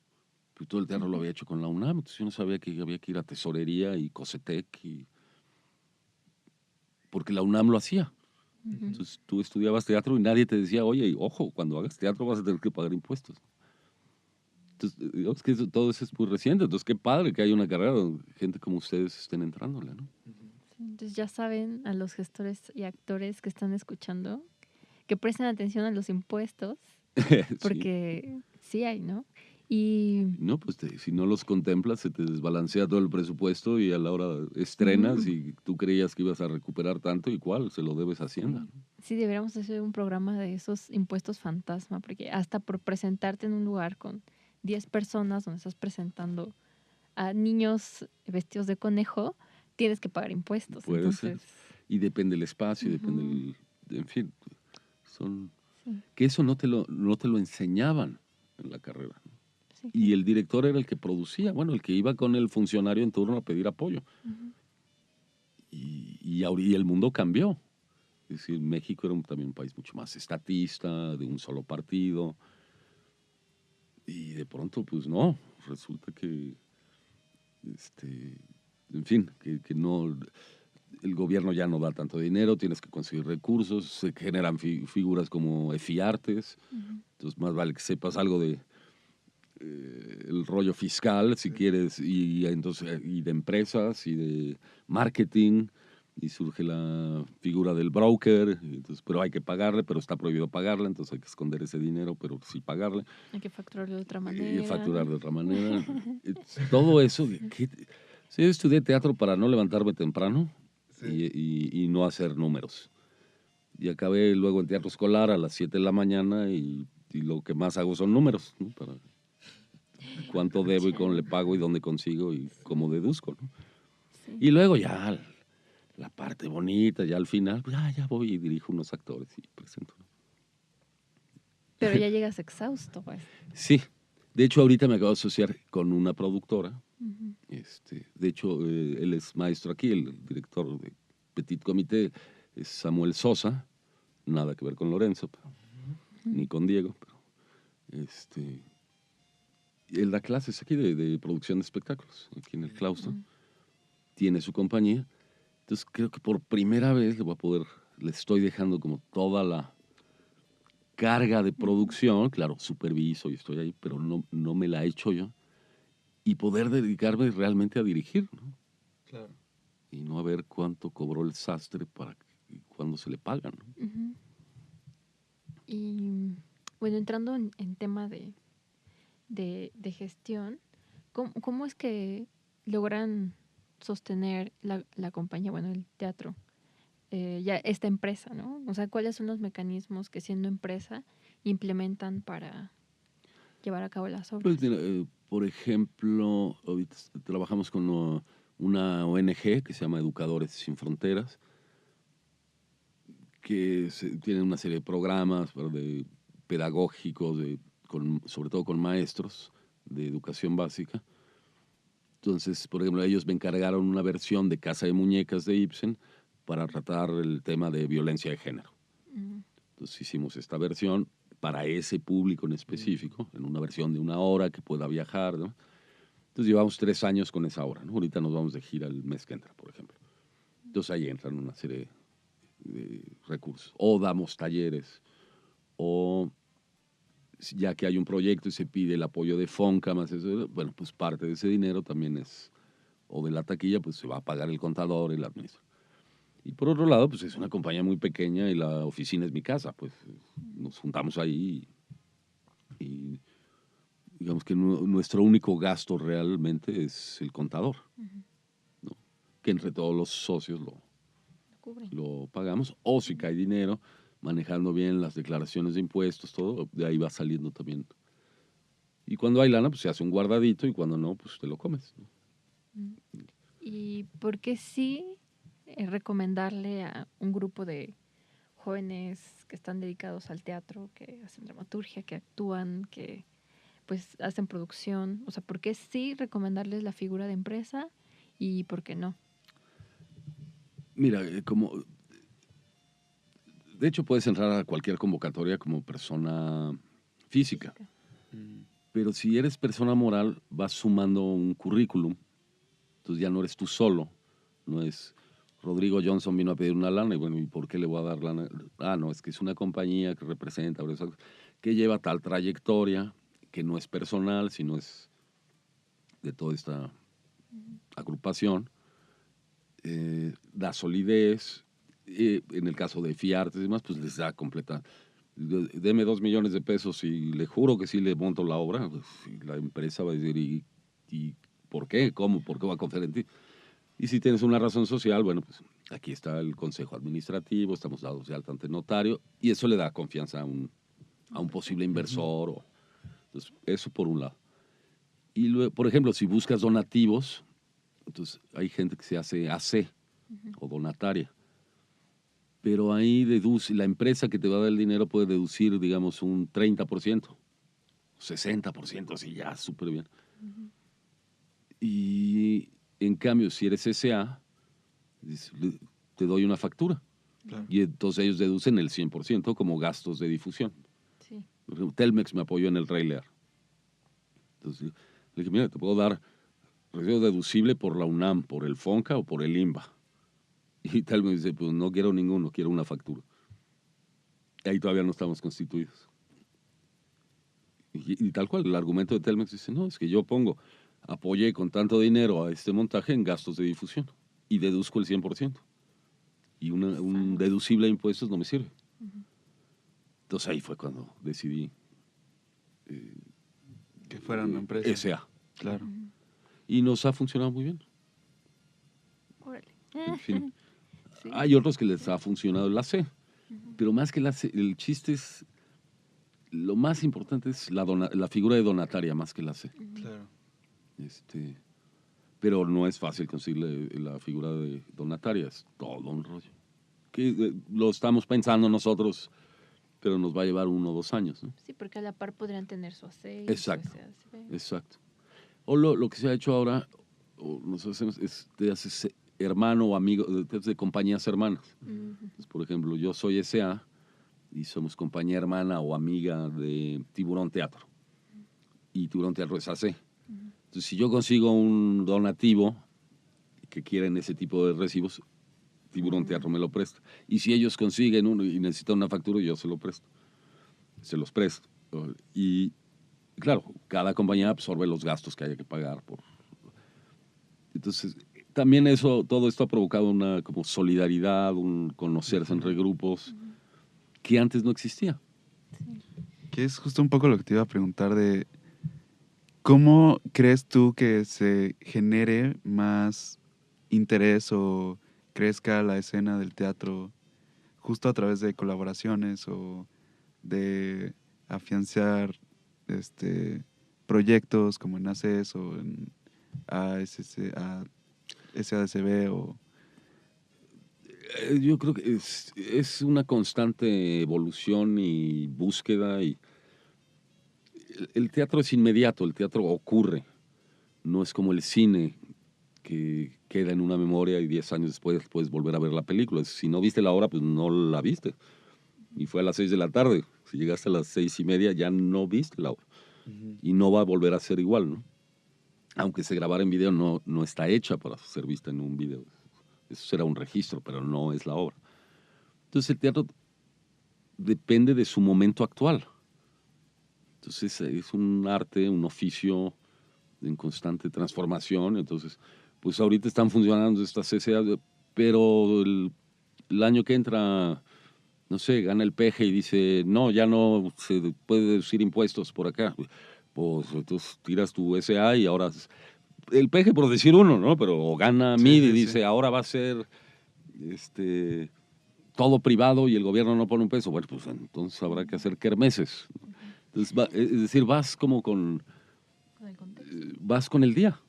Pues todo el teatro lo había hecho con la UNAM, entonces yo no sabía que había que ir a Tesorería y Cosetec, porque la UNAM lo hacía. Ujú. Entonces tú estudiabas teatro y nadie te decía, oye, ojo, cuando hagas teatro vas a tener que pagar impuestos. Entonces, digamos que todo eso es muy reciente. Entonces, qué padre que haya una carrera donde gente como ustedes estén entrándole, ¿no? Sí, entonces ya saben a los gestores y actores que están escuchando que presten atención a los impuestos, Sí. porque sí hay, ¿no? Y No, pues si no los contemplas, se te desbalancea todo el presupuesto y a la hora estrenas y tú creías que ibas a recuperar tanto y cuál, se lo debes a Hacienda. ¿No? sí deberíamos hacer un programa de esos impuestos fantasma, porque hasta por presentarte en un lugar con 10 personas donde estás presentando a niños vestidos de conejo, tienes que pagar impuestos. Puede ser. Entonces, Y depende del espacio, depende en fin, que eso no te lo enseñaban en la carrera. ¿No? sí, Y el director era el que producía, bueno, el que iba con el funcionario en turno a pedir apoyo. Ujú. Y el mundo cambió. Es decir, México era también un país mucho más estatista, de un solo partido. Y de pronto, pues no, resulta que, en fin, que no, el gobierno ya no da tanto dinero, tienes que conseguir recursos, se generan figuras como EFIARTES, entonces más vale que sepas algo de el rollo fiscal, si quieres, entonces, y de empresas, y de marketing, y surge la figura del broker, entonces, pero hay que pagarle, pero está prohibido pagarle, entonces hay que esconder ese dinero, pero sí pagarle. Hay que facturarlo de otra Y manera. facturar de otra manera. Todo eso. Sí, yo estudié teatro para no levantarme temprano y no hacer números. Y acabé luego en teatro escolar a las 7 de la mañana y lo que más hago son números, ¿no? Para cuánto debo y cómo le pago y dónde consigo y cómo deduzco, ¿no? Sí. Y luego ya la parte bonita, ya al final, pues ya voy y dirijo unos actores y presento, ¿no? Pero ya llegas exhausto, pues. Sí. De hecho, ahorita me acabo de asociar con una productora. Ujú. De hecho, él es maestro aquí, el director de Petit Comité es Samuel Sosa, nada que ver con Lorenzo, ni con Diego, pero él da clases aquí de producción de espectáculos, aquí en el claustro. Tiene su compañía. Entonces creo que por primera vez le estoy dejando como toda la carga de producción, claro, superviso y estoy ahí, pero no me la he hecho yo, y poder dedicarme realmente a dirigir, ¿no? Claro. Y no a ver cuánto cobró el sastre y cuándo se le paga, ¿no? Ujú. Y bueno, entrando en tema de gestión, ¿cómo es que logran sostener la compañía, bueno, el teatro, ya esta empresa, ¿no? O sea, ¿cuáles son los mecanismos que siendo empresa implementan para llevar a cabo las obras? Pues mira, por ejemplo, ahorita trabajamos con una ONG que se llama Educadores Sin Fronteras, que tienen una serie de programas pedagógicos, sobre todo con maestros de educación básica. Entonces, por ejemplo, ellos me encargaron una versión de Casa de Muñecas de Ibsen para tratar el tema de violencia de género. Entonces hicimos esta versión para ese público en específico, en una versión de 1 hora que pueda viajar, ¿no? Entonces llevamos 3 años con esa obra, ¿no? Ahorita nos vamos de gira el mes que entra, por ejemplo. Entonces ahí entran una serie de recursos. O damos talleres, o ya que hay un proyecto y se pide el apoyo de Fonca, más eso, bueno, pues parte de ese dinero también es, o de la taquilla, pues se va a pagar el contador y el administrador. Y por otro lado, pues es una compañía muy pequeña y la oficina es mi casa, pues nos juntamos ahí y digamos que nuestro único gasto realmente es el contador, ¿no? Que entre todos los socios lo pagamos, o si cae dinero, manejando bien las declaraciones de impuestos, todo, de ahí va saliendo también. Y cuando hay lana, pues se hace un guardadito, y cuando no, pues te lo comes, ¿no? ¿Y por qué sí recomendarle a un grupo de jóvenes que están dedicados al teatro, que hacen dramaturgia, que actúan, que pues hacen producción? O sea, ¿por qué sí recomendarles la figura de empresa y por qué no? Mira, de hecho puedes entrar a cualquier convocatoria como persona física, pero si eres persona moral vas sumando un currículum, entonces ya no eres tú solo, no es Rodrigo Johnson vino a pedir una lana y bueno, ¿y por qué le voy a dar lana? Ah, no, es que es una compañía que representa, que lleva tal trayectoria, que no es personal, sino es de toda esta agrupación, da solidez, en el caso de Fiartes y demás, pues les da completa. Deme 2 millones de pesos y le juro que sí le monto la obra. Pues, y la empresa va a decir, ¿y por qué? ¿Cómo? ¿Por qué va a confiar en ti? Y si tienes una razón social, bueno, pues aquí está el consejo administrativo, estamos dados de alta ante notario, y eso le da confianza a un posible inversor. Entonces, eso por un lado. Y luego, por ejemplo, si buscas donativos, entonces hay gente que se hace AC o donataria. Pero ahí deduce, la empresa que te va a dar el dinero puede deducir, digamos, un 30%, 60%, así ya, súper bien. Y en cambio, si eres SA, te doy una factura. Claro. Y entonces ellos deducen el 100% como gastos de difusión. Sí. Telmex me apoyó en el Rey Lear. Entonces le dije, mira, te puedo dar recibo deducible por la UNAM, por el FONCA o por el INBA. Y tal me dice, pues no quiero ninguno, quiero una factura. Y ahí todavía no estamos constituidos. Y tal cual, el argumento de Telmex dice, no, es que yo apoyé con tanto dinero a este montaje en gastos de difusión y deduzco el 100%. Y un deducible de impuestos no me sirve. Entonces ahí fue cuando decidí que fuera una empresa. SA. Claro. Y nos ha funcionado muy bien. Órale. En fin. Sí. Hay otros que les ha funcionado la C, pero más que la C, el chiste es, lo más importante es la figura de donataria más que la C. Claro. Pero no es fácil conseguir la figura de donataria, es todo un rollo. Que lo estamos pensando nosotros, pero nos va a llevar 1 o 2 años, ¿no? Sí, porque a la par podrían tener su aceite. Exacto, exacto. O lo que se ha hecho ahora, o nos hacemos, te haces hermano o amigo de compañías hermanas. Entonces, por ejemplo, yo soy S.A. y somos compañía hermana o amiga de Tiburón Teatro. Y Tiburón Teatro es AC. Entonces, si yo consigo un donativo que quieren ese tipo de recibos, Tiburón Teatro me lo presta. Y si ellos consiguen uno y necesitan una factura, yo se lo presto. Se los presto. Y claro, cada compañía absorbe los gastos que haya que pagar. Entonces, también todo esto ha provocado una como solidaridad, un conocerse entre grupos que antes no existía. Que es justo un poco lo que te iba a preguntar de ¿cómo crees tú que se genere más interés o crezca la escena del teatro justo a través de colaboraciones o de afianzar proyectos como en ACES o en SADCB o... Yo creo que es una constante evolución y búsqueda. Y el teatro es inmediato, el teatro ocurre. No es como el cine, que queda en una memoria y 10 años después puedes volver a ver la película. Si no viste la obra, pues no la viste. Y fue a las 6 de la tarde. Si llegaste a las 6:30, ya no viste la obra. Y no va a volver a ser igual, ¿no? Aunque se grabara en video, no está hecha para ser vista en un video. Eso será un registro, pero no es la obra. Entonces el teatro depende de su momento actual. Entonces es un arte, un oficio en constante transformación. Entonces, pues ahorita están funcionando estas CCA, pero el año que entra, no sé, gana el peje y dice, no, ya no se puede deducir impuestos por acá. Pues entonces tiras tu SA y ahora... El peje por decir uno, ¿no? Pero gana MID y dice, ahora va a ser todo privado y el gobierno no pone un peso. Bueno, pues entonces habrá que hacer kermeses. Entonces, es decir, vas como vas con el día.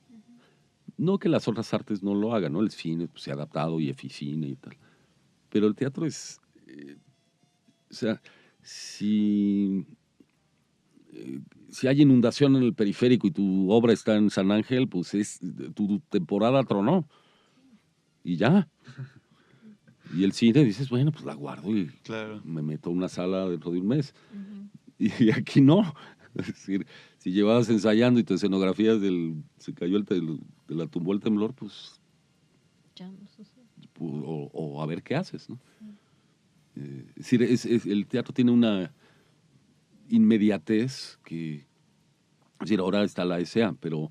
No que las otras artes no lo hagan, ¿no? El cine pues, se ha adaptado y eficine y tal. Pero el teatro es... o sea, si hay inundación en el periférico y tu obra está en San Ángel, pues tu temporada tronó. Y ya. Y el cine dices, bueno, pues la guardo y me meto a una sala dentro de un mes. Y aquí no. Es decir, si llevabas ensayando y tu escenografía se cayó de la tumbó el temblor, pues... Ya no sucede. O a ver qué haces, ¿no? Es decir, el teatro tiene una inmediatez que... Es decir, ahora está la SA, pero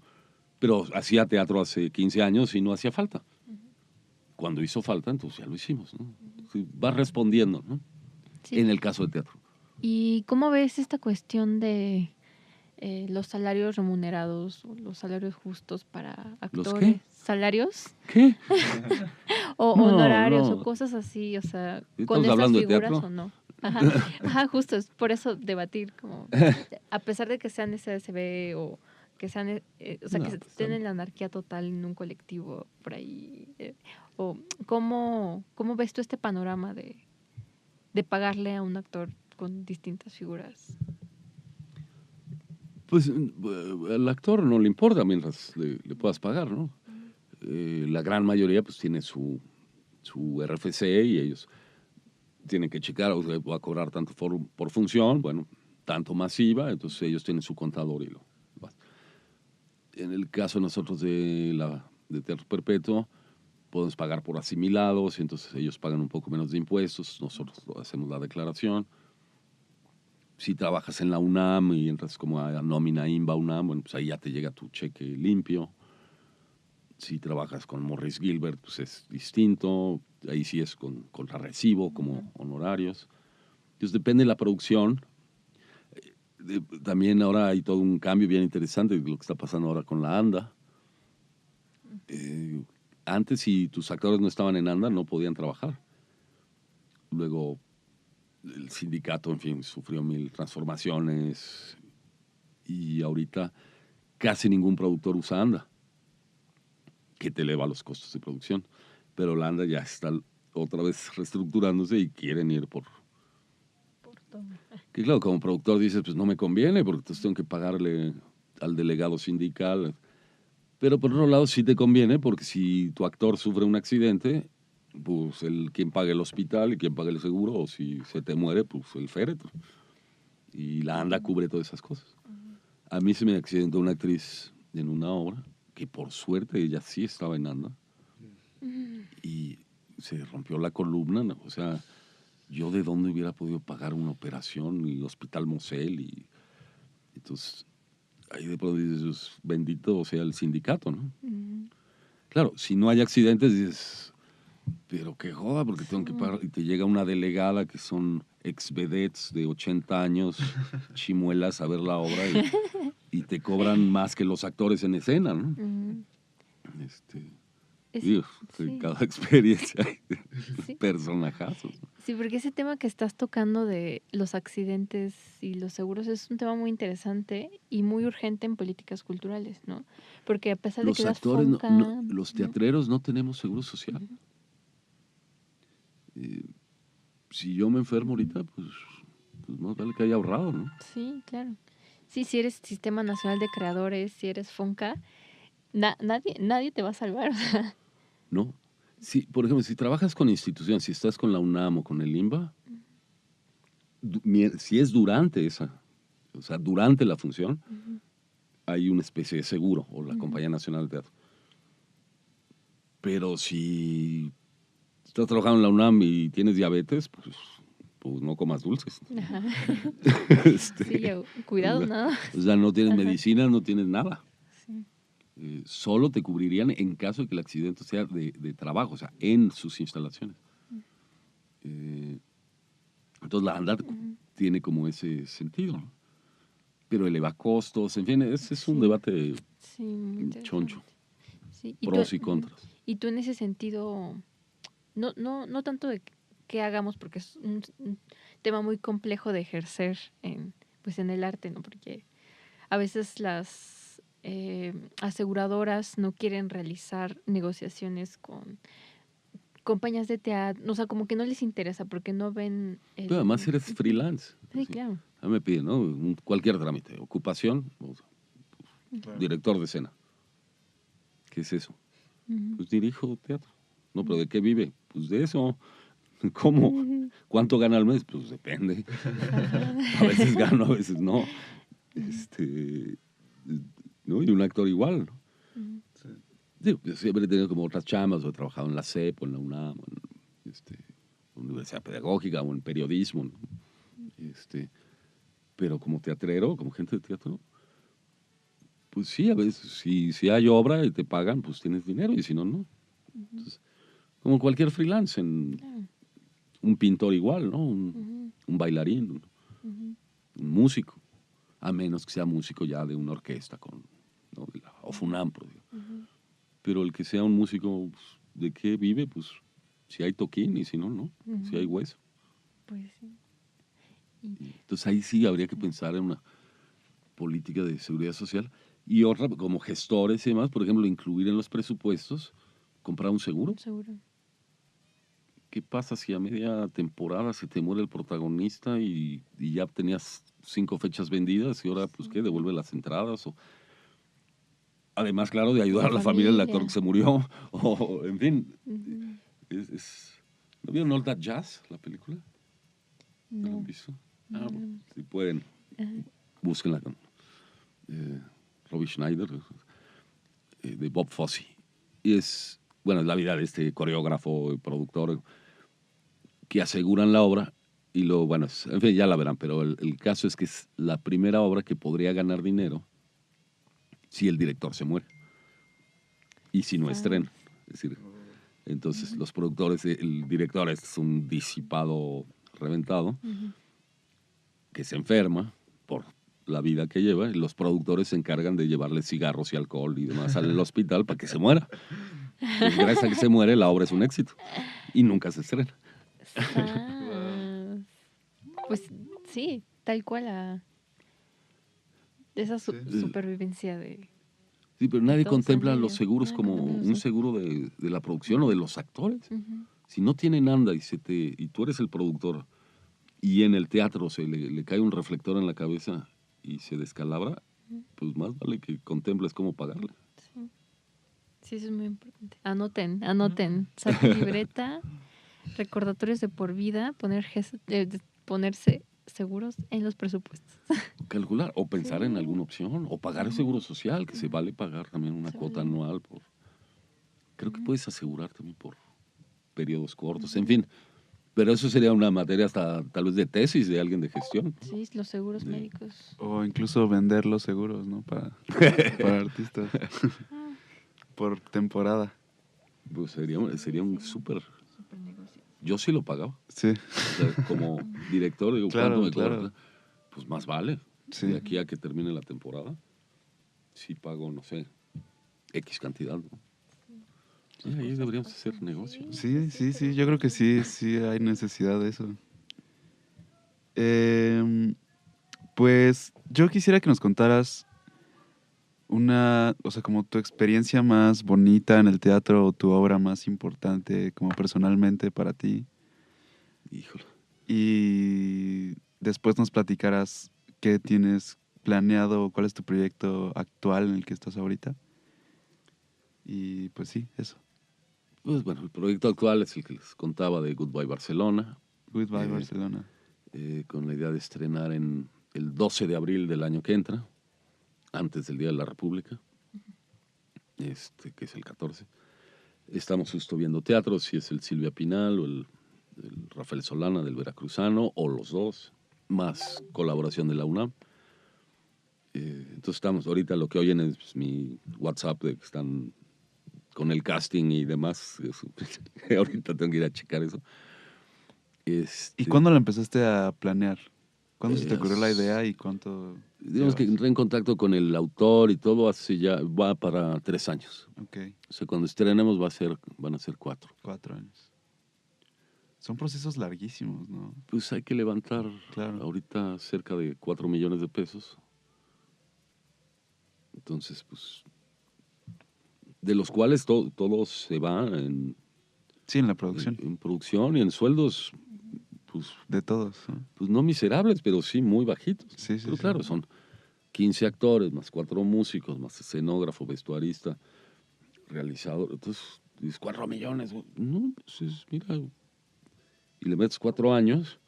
hacía teatro hace 15 años y no hacía falta. Cuando hizo falta, entonces ya lo hicimos, ¿no? Va respondiendo, ¿no? Sí. En el caso de teatro. ¿Y cómo ves esta cuestión de los salarios remunerados o los salarios justos para actores? ¿Los qué? ¿Salarios? ¿Qué? O No, honorarios no. o cosas así, o sea, ¿Estamos con esas hablando de figuras teatro? o no. Ajá, justo, es por eso debatir, como, a pesar de que sean SSB o que sean, o sea, No, que pues, estén en la anarquía total en un colectivo por ahí, o ¿cómo ves tú este panorama de pagarle a un actor con distintas figuras? Pues al actor no le importa mientras le puedas pagar, ¿no? La gran mayoría pues tiene su RFC y ellos tienen que checar, o sea, va a cobrar tanto por función, bueno, tanto masiva, entonces ellos tienen su contador y lo va. En el caso de nosotros de Teatro Perpetuo, podemos pagar por asimilados y entonces ellos pagan un poco menos de impuestos, nosotros hacemos la declaración. Si trabajas en la UNAM y entras como a nómina INBA UNAM, bueno, pues ahí ya te llega tu cheque limpio. Si trabajas con Morris Gilbert, pues es distinto. Ahí sí es contra recibo, como honorarios. Entonces depende de la producción. También ahora hay todo un cambio bien interesante de lo que está pasando ahora con la ANDA. Antes, si tus actores no estaban en ANDA, no podían trabajar. Luego, el sindicato, en fin, sufrió 1000 transformaciones y ahorita casi ningún productor usa ANDA, que te eleva los costos de producción. Pero la ANDA ya está otra vez reestructurándose y quieren ir por todo. Que claro, como productor dices, pues no me conviene porque entonces tengo que pagarle al delegado sindical. Pero por otro lado sí te conviene, porque si tu actor sufre un accidente, pues quien pague el hospital y quien pague el seguro, o si se te muere, pues el féretro. Y la ANDA cubre todas esas cosas. A mí se me accidentó una actriz en una obra, que por suerte ella sí estaba en ANDA, y se rompió la columna, ¿no? O sea, yo de dónde hubiera podido pagar una operación, y Hospital Mosel, y entonces ahí de pronto dices, bendito sea el sindicato, ¿no? Claro, si no hay accidentes dices, pero qué joda, porque tengo que pagar, y te llega una delegada que son ex-vedettes de 80 años, chimuelas a ver la obra, y te cobran más que los actores en escena, ¿no? Digo, Sí. cada experiencia hay Sí. personajazos. Sí, porque ese tema que estás tocando de los accidentes y los seguros es un tema muy interesante y muy urgente en políticas culturales, ¿no? Porque a pesar de Los que das actores, Fonca, los teatreros no tenemos seguro social. Si yo me enfermo ahorita, pues más vale que haya ahorrado, ¿no? Sí, claro. Sí, si eres Sistema Nacional de Creadores, si eres Fonca, nadie te va a salvar. O sea. No. Si, por ejemplo, si trabajas con instituciones, si estás con la UNAM o con el INBA, si es durante o sea, durante la función, hay una especie de seguro, o la Compañía Nacional de Teatro. Pero si estás trabajando en la UNAM y tienes diabetes, pues no comas dulces. Ajá. Este, Sí, cuidado, ¿no? O sea, no tienes medicina, no tienes nada. Sí. Solo te cubrirían en caso de que el accidente sea de trabajo, o sea, en sus instalaciones. Entonces la ANDA tiene como ese sentido, ¿no? Pero eleva costos, en fin, ese es un Sí. debate Sí, muy interesante. choncho, Sí. pros y contras. Y tú en ese sentido, no tanto de qué hagamos, porque es un tema muy complejo de ejercer pues en el arte, ¿no? Porque a veces las aseguradoras no quieren realizar negociaciones con compañías de teatro, o sea, como que no les interesa porque no ven Pero además eres freelance. Sí, claro. A mí me piden, ¿no? Cualquier trámite, ocupación, director de escena. ¿Qué es eso? Pues dirijo teatro. No, pero ¿de qué vive? Pues de eso. ¿Cómo? ¿Cuánto gana al mes? Pues depende. A veces gano, a veces no. ¿No? Y un actor igual, ¿no? Digo, yo siempre he tenido como otras chamas, o he trabajado en la CEP, o en la UNAM, o en Universidad Pedagógica, o en periodismo, ¿no? Pero como teatrero, como gente de teatro, pues sí, a veces, si hay obra y te pagan, pues tienes dinero, y si no, no. Entonces, como cualquier freelance, un pintor igual, ¿no? Un bailarín, un músico, a menos que sea músico ya de una orquesta, ¿no? O FUNAMPRO, digo. Pero el que sea un músico, pues, ¿de qué vive? Pues si hay toquín, y si no, no. Si hay hueso. Pues sí. Entonces ahí sí habría que pensar en una política de seguridad social. Y otra, como gestores y demás, por ejemplo, incluir en los presupuestos, comprar un seguro. Seguro. ¿Qué pasa si a media temporada se te muere el protagonista y ya tenías 5 fechas vendidas y ahora, pues, ¿qué? Devuelve las entradas o... Además, claro, de ayudar a la familia del actor que se murió. O, en fin. ¿No vieron All That Jazz, la película? ¿No la han visto? Si pueden, búsquenla con Robbie Schneider, de Bob Fosse. Y es la vida de este coreógrafo y productor que aseguran la obra y en fin, ya la verán, pero el caso es que es la primera obra que podría ganar dinero si el director se muere y si no estrena. Es decir, entonces los productores, el director es un disipado reventado que se enferma por la vida que lleva y los productores se encargan de llevarle cigarros y alcohol y demás al hospital para que se muera. Pues gracias a que se muere, la obra es un éxito y nunca se estrena. Pues sí, tal cual esa supervivencia de... Sí, pero nadie todos contempla en los ello. seguros como un seguro de la producción o de los actores. Si no tienen nada y tú eres el productor y en el teatro se le cae un reflector en la cabeza y se descalabra, pues más vale que contemples cómo pagarle. Sí. Sí, eso es muy importante. Anoten. Saquen libreta, recordatorios de por vida, ponerse seguros en los presupuestos. Calcular o pensar Sí. en alguna opción o pagar el seguro social, que se Ujú. vale pagar también una Se cuota vale. anual. Creo que Ujú. puedes asegurar también por periodos cortos, en Ujú. fin. Pero eso sería una materia hasta tal vez de tesis de alguien de gestión. Sí, los seguros Sí. médicos. O incluso vender los seguros, ¿no? Para artistas. Ah, Por temporada. Pues sería un súper... súper negocio. Yo sí lo pagaba. Sí. O sea, como director, digo, Claro, ¿cuánto me claro. cobras? Pues más vale. Sí. De aquí a que termine la temporada, sí pago, no sé, X cantidad, ¿no? Sí, ahí deberíamos hacer negocio. Sí, yo creo que sí hay necesidad de eso. Pues yo quisiera que nos contaras o sea, como tu experiencia más bonita en el teatro o tu obra más importante como personalmente para ti. Híjole. Y después nos platicarás qué tienes planeado, cuál es tu proyecto actual en el que estás ahorita. Y pues sí, eso. Pues bueno, el proyecto actual es el que les contaba de Goodbye Barcelona, Goodbye, Eh, Barcelona. con la idea de estrenar en el 12 de abril del año que entra, antes del Día de la República, que es el 14. Estamos justo viendo teatro, si es el Silvia Pinal o el Rafael Solana del Veracruzano, o los dos, más colaboración de la UNAM. Entonces estamos, ahorita lo que oyen es mi WhatsApp de que están con el casting y demás. Ahorita tengo que ir a checar eso. ¿Y cuándo lo empezaste a planear? ¿Cuándo se te ocurrió la Es- idea y cuánto Digamos que llevas? entré en contacto con el autor y todo hace ya, va para 3 años. Ok, O sea, cuando estrenemos van a ser 4. 4 años. Son procesos larguísimos, ¿no? Pues hay que levantar Claro. ahorita cerca de 4 millones de pesos. Entonces, pues, de los cuales todo se va Sí, en la producción. en producción y en sueldos, pues, De todos, ¿no? pues no miserables, pero sí muy bajitos. Sí, sí, Pero sí. claro, son 15 actores, más 4 músicos, más escenógrafo, vestuarista, realizador. Entonces, dices, 4 millones. No, pues mira, y le metes 4 años.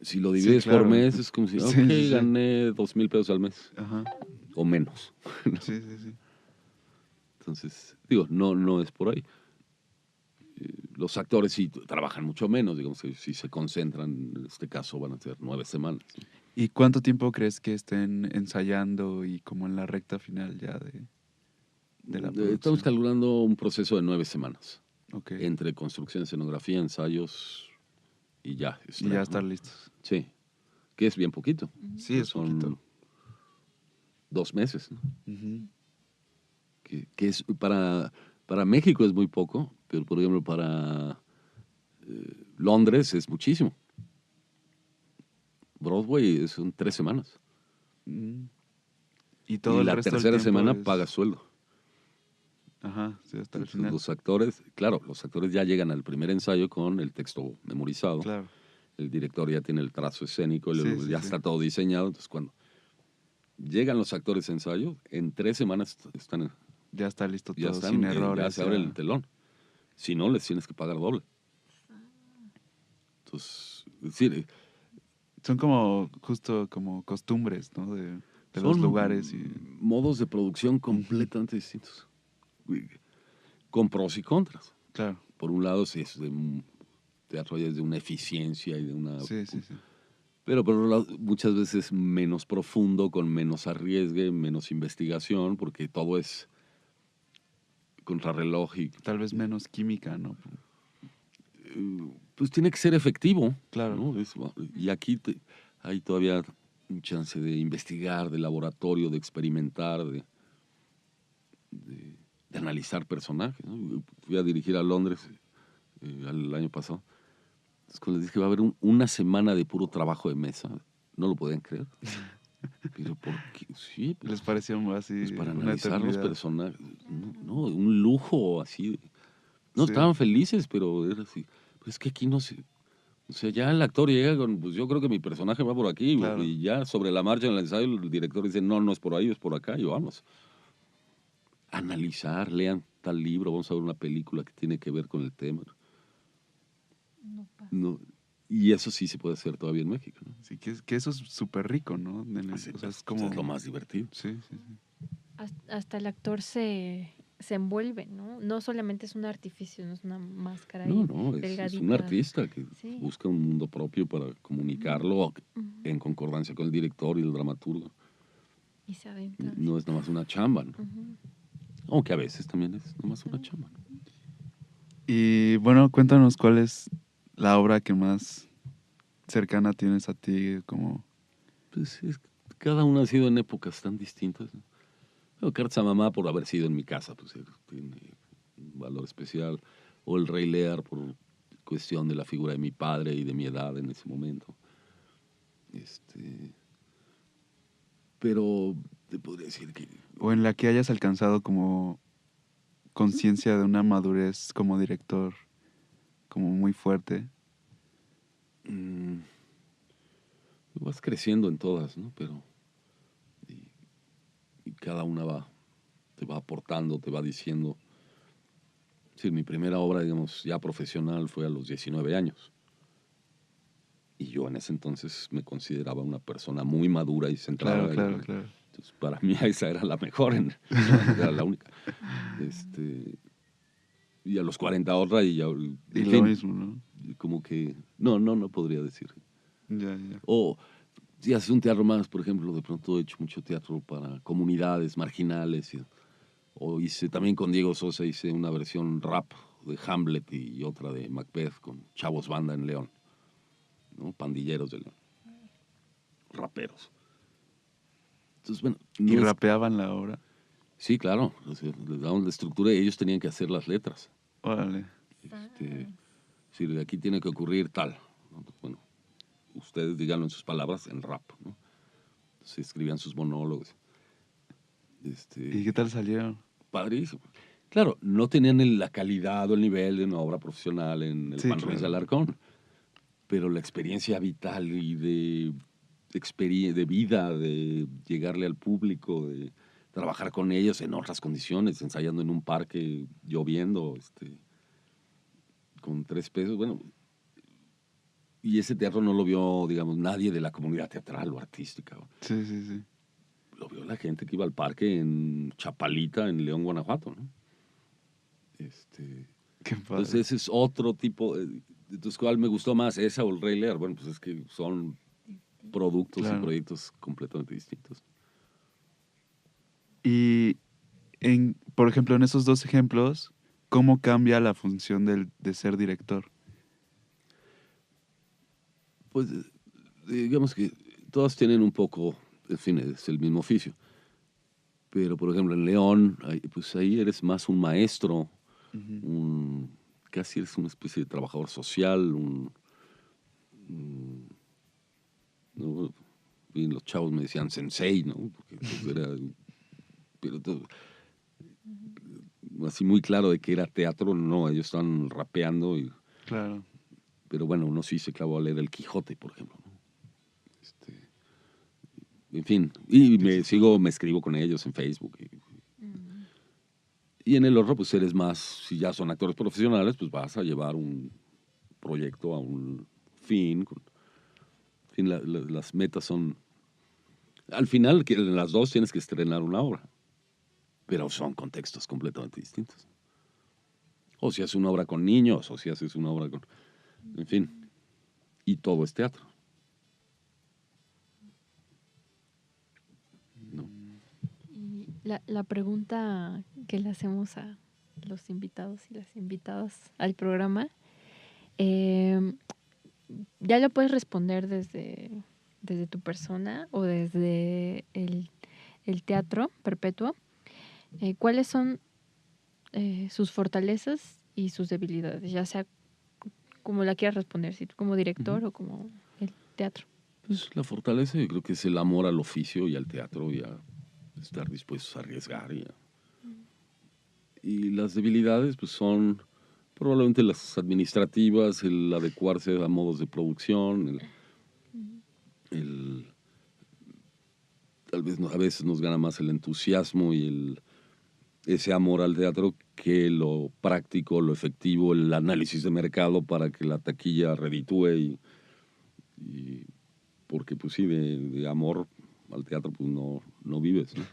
Si lo Sí, divides claro. por mes, es como si, Sí, ok, sí. gané 2,000 pesos al mes, Ajá. o menos. Sí, sí, sí. Entonces, digo, no es por ahí. Los actores sí trabajan mucho menos, digamos que si se concentran, en este caso van a ser 9 semanas. ¿Y cuánto tiempo crees que estén ensayando y como en la recta final ya de la producción? Estamos calculando un proceso de 9 semanas, Ok. entre construcción, escenografía, ensayos y ya. Y estreno, ya ¿no? estar listos. Sí, que es bien poquito. Sí, es Son poquito. 2 meses, ¿no? Ujú. Que es para México es muy poco, pero por ejemplo para Londres es muchísimo. Broadway son 3 semanas. Mm. Y todo Y el la resto del tercera tiempo semana es- paga sueldo. Ajá, sí, hasta el Entonces, final. los actores ya llegan al primer ensayo con el texto memorizado. Claro. El director ya tiene el trazo escénico, Sí, sí, ya sí. está todo diseñado. Entonces, cuando llegan los actores a ensayo, en 3 semanas están, Ya está listo ya todo, están, sin ya errores. se abre el telón. Si no, les tienes que pagar doble. Entonces, es decir, Son como, justo como costumbres, ¿no? De los son lugares y... modos de producción completamente distintos, con pros y contras. Claro. Por un lado, sí, teatro ya es de una eficiencia y de una... Sí, sí, sí. Pero por otro lado, muchas veces menos profundo, con menos arriesgue, menos investigación, porque todo es contrarreloj y Tal vez menos química, ¿no? pues tiene que ser efectivo. Claro. ¿no? Y aquí hay todavía un chance de investigar, de laboratorio, de experimentar, de analizar personajes. ¿no? Fui a dirigir a Londres el año pasado. Entonces, cuando les dije que va a haber una semana de puro trabajo de mesa, no lo podían creer. Pero ¿por qué? Sí, pues, Les pareció así pues para una analizar los eternidad. personajes. No, un lujo así. No, Sí. estaban felices, pero era así. Pues es que aquí no se... O sea, ya el actor llega con, pues yo creo que mi personaje va por aquí, Claro. y ya sobre la marcha en el ensayo el director dice, no es por ahí, es por acá, y vamos. analizar, lean tal libro, vamos a ver una película que tiene que ver con el tema. No pasa. No, y eso sí se puede hacer todavía en México, ¿no? Sí, que eso es súper rico, ¿no? Así, O sea, es pues, como... es lo más divertido. Sí, sí, sí. Hasta el actor se envuelve, ¿no? No solamente es un artificio, no es una máscara No, ahí no, es un delgadita. artista que Sí. busca un mundo propio para comunicarlo Ujú. en concordancia con el director y el dramaturgo. Y se adentra. No es nada más una chamba, ¿no? Ujú. Aunque a veces también es nada más una chamba, ¿no? Y bueno, cuéntanos cuál es la obra que más cercana tienes a ti, como... Pues cada una ha sido en épocas tan distintas, ¿no? Bueno, Cartas a Mamá por haber sido en mi casa, pues tiene un valor especial. O El Rey Lear por cuestión de la figura de mi padre y de mi edad en ese momento. Pero te podría decir que... O en la que hayas alcanzado como conciencia de una madurez como director, como muy fuerte. mm, vas creciendo en todas, ¿no? Pero... Y cada una te va aportando, te va diciendo. Sí, mi primera obra, digamos, ya profesional fue a los 19 años. Y yo en ese entonces me consideraba una persona muy madura y centrada. Claro, claro. Entonces, para mí esa era la mejor, era la única. Y a los 40 otra y ya... Y en lo fin, mismo, ¿no? como que... No podría decir. Ya. O si haces un teatro más, por ejemplo, de pronto he hecho mucho teatro para comunidades marginales. O hice también con Diego Sosa, hice una versión rap de Hamlet y otra de Macbeth con Chavos Banda en León, ¿no? Pandilleros de León, raperos. Entonces, bueno, Y no es- rapeaban la obra. sí, claro, o sea, les daban la estructura y ellos tenían que hacer las letras. Órale. Si de aquí tiene que ocurrir tal, ¿no? Bueno, ustedes díganlo en sus palabras en rap, ¿no? Se escribían sus monólogos. ¿Y qué tal salieron? Padrísimo. Claro, no tenían la calidad o el nivel de una obra profesional en el Sí, Juan Ruiz de claro. Alarcón, pero la experiencia vital y de vida, de llegarle al público, de trabajar con ellos en otras condiciones, ensayando en un parque, lloviendo, con 3 pesos, bueno, y ese teatro no lo vio, digamos, nadie de la comunidad teatral o artística. Sí. Lo vio la gente que iba al parque en Chapalita, en León, Guanajuato, ¿no? Qué padre. Entonces ese es otro tipo. Entonces, ¿cuál me gustó más? ¿Esa o El Rey Lear? Bueno, pues es que son productos Claro. y proyectos completamente distintos. Y, por ejemplo, en esos dos ejemplos, ¿cómo cambia la función de ser director? Pues digamos que todas tienen un poco, en fin, es el mismo oficio. Pero, por ejemplo, en León, pues ahí eres más un maestro, casi eres una especie de trabajador social, ¿no? Y los chavos me decían sensei, ¿no? Porque pues, pero así muy claro de que era teatro, no, ellos estaban rapeando, Claro. pero bueno, uno sí se clavó a leer El Quijote, por ejemplo, ¿no? En fin, y me escribo con ellos en Facebook. Y en el otro, pues eres más, si ya son actores profesionales, pues vas a llevar un proyecto a un fin. En fin, las metas son... Al final, que en las dos tienes que estrenar una obra, pero son contextos completamente distintos. O si haces una obra con niños, o si haces una obra con... En fin, y todo es teatro. ¿No? Y la pregunta que le hacemos a los invitados y las invitadas al programa, ya lo puedes responder desde tu persona o desde el teatro perpetuo. ¿Cuáles son sus fortalezas y sus debilidades? Ya sea como la quieras responder, si tú como director o como el teatro. Pues la fortaleza yo creo que es el amor al oficio y al teatro y a estar dispuestos a arriesgar. Y las debilidades pues son probablemente las administrativas, el adecuarse a modos de producción, tal vez a veces nos gana más el entusiasmo y ese amor al teatro que lo práctico, lo efectivo, el análisis de mercado para que la taquilla reditúe y porque pues sí, de amor al teatro pues no vives, ¿no?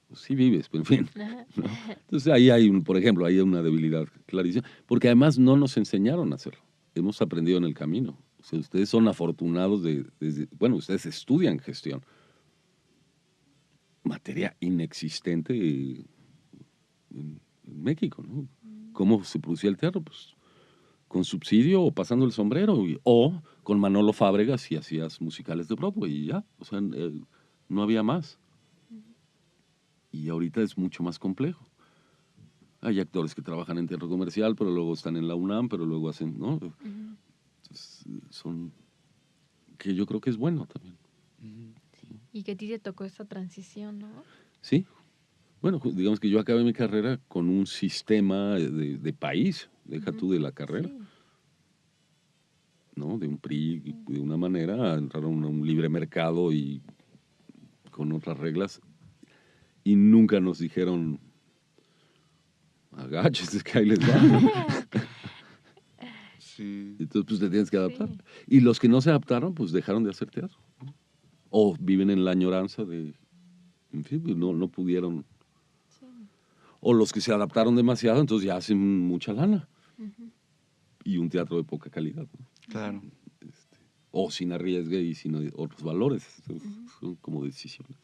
Pues sí vives, pero en fin. ¿No? Entonces ahí hay, por ejemplo, ahí hay una debilidad clarísima, porque además no nos enseñaron a hacerlo, hemos aprendido en el camino. O sea, ustedes son afortunados bueno, ustedes estudian gestión, materia inexistente en México, ¿no? ¿Cómo se producía el teatro? Pues con subsidio o pasando el sombrero, o con Manolo Fábregas y hacías musicales de Broadway y ya, o sea, no había más. Y ahorita es mucho más complejo. Hay actores que trabajan en teatro comercial, pero luego están en la UNAM, pero luego hacen, ¿no? Entonces, que yo creo que es bueno también. Y que a ti te tocó esta transición, ¿no? Sí. Bueno, digamos que yo acabé mi carrera con un sistema de país, deja tú de la carrera, Sí. ¿no? De un PRI, de una manera, entraron a un libre mercado y con otras reglas, y nunca nos dijeron, agáchese que ahí les va. Sí. Entonces, pues te tienes que adaptar. Sí. Y los que no se adaptaron, pues dejaron de hacer teatro, ¿no? O viven en la añoranza de, en fin, pues no pudieron. Sí. O los que se adaptaron demasiado, entonces ya hacen mucha lana. Ujú. Y un teatro de poca calidad, ¿no? Claro. O sin arriesgue y sin otros valores. Son como decisiones.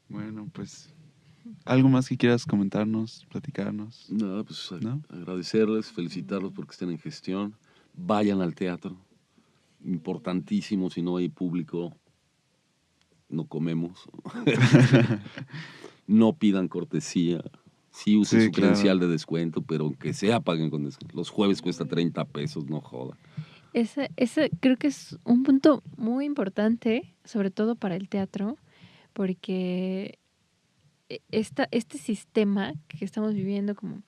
Bueno, pues, ¿algo más que quieras comentarnos, platicarnos? Nada, pues ¿No? agradecerles, felicitarlos porque estén en gestión. Vayan al teatro. Importantísimo, si no hay público, no comemos. No pidan cortesía. Sí usen Sí, su claro. credencial de descuento, pero aunque sea paguen con descuento. Los jueves cuesta 30 pesos, no jodan. Ese creo que es un punto muy importante, sobre todo para el teatro, porque este sistema que estamos viviendo como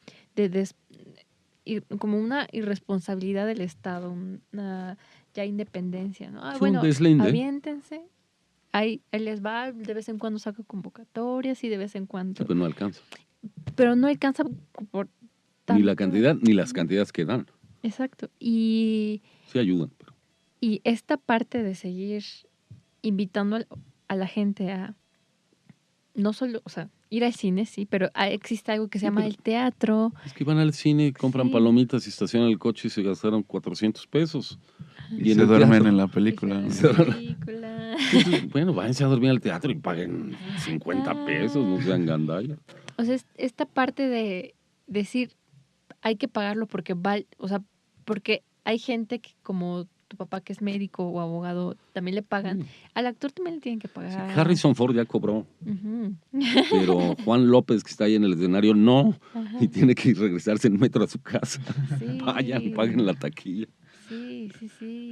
como una irresponsabilidad del Estado, una ya independencia, ¿no? Es un Bueno, deslinde. aviéntense, ahí les va, de vez en cuando saca convocatorias y de vez en Sí, cuando, pero no alcanza. pero no alcanza por Ni la tanto. cantidad, ni las cantidades que dan. Exacto, y Sí ayudan, pero esta parte de seguir invitando a la gente a no solo, o sea, ir al cine, sí, pero existe algo que se Sí, llama pero- el teatro. es que van al cine, compran Sí. palomitas y estacionan el coche y se gastaron 400 pesos. Y en se el duermen teatro, en la película. Y ¿no? se ve la película. entonces, bueno, váyanse a dormir al teatro y paguen 50 pesos, no sean gandalla. O sea, esta parte de decir, hay que pagarlo porque o sea, porque hay gente que como tu papá que es médico o abogado, también le pagan. Al actor también le tienen que Sí, pagar. Harrison Ford ya cobró, Ujú. pero Juan López, que está ahí en el escenario, no. Ajá. Y tiene que regresarse en metro a su casa. Sí. Vayan, paguen la taquilla. Sí.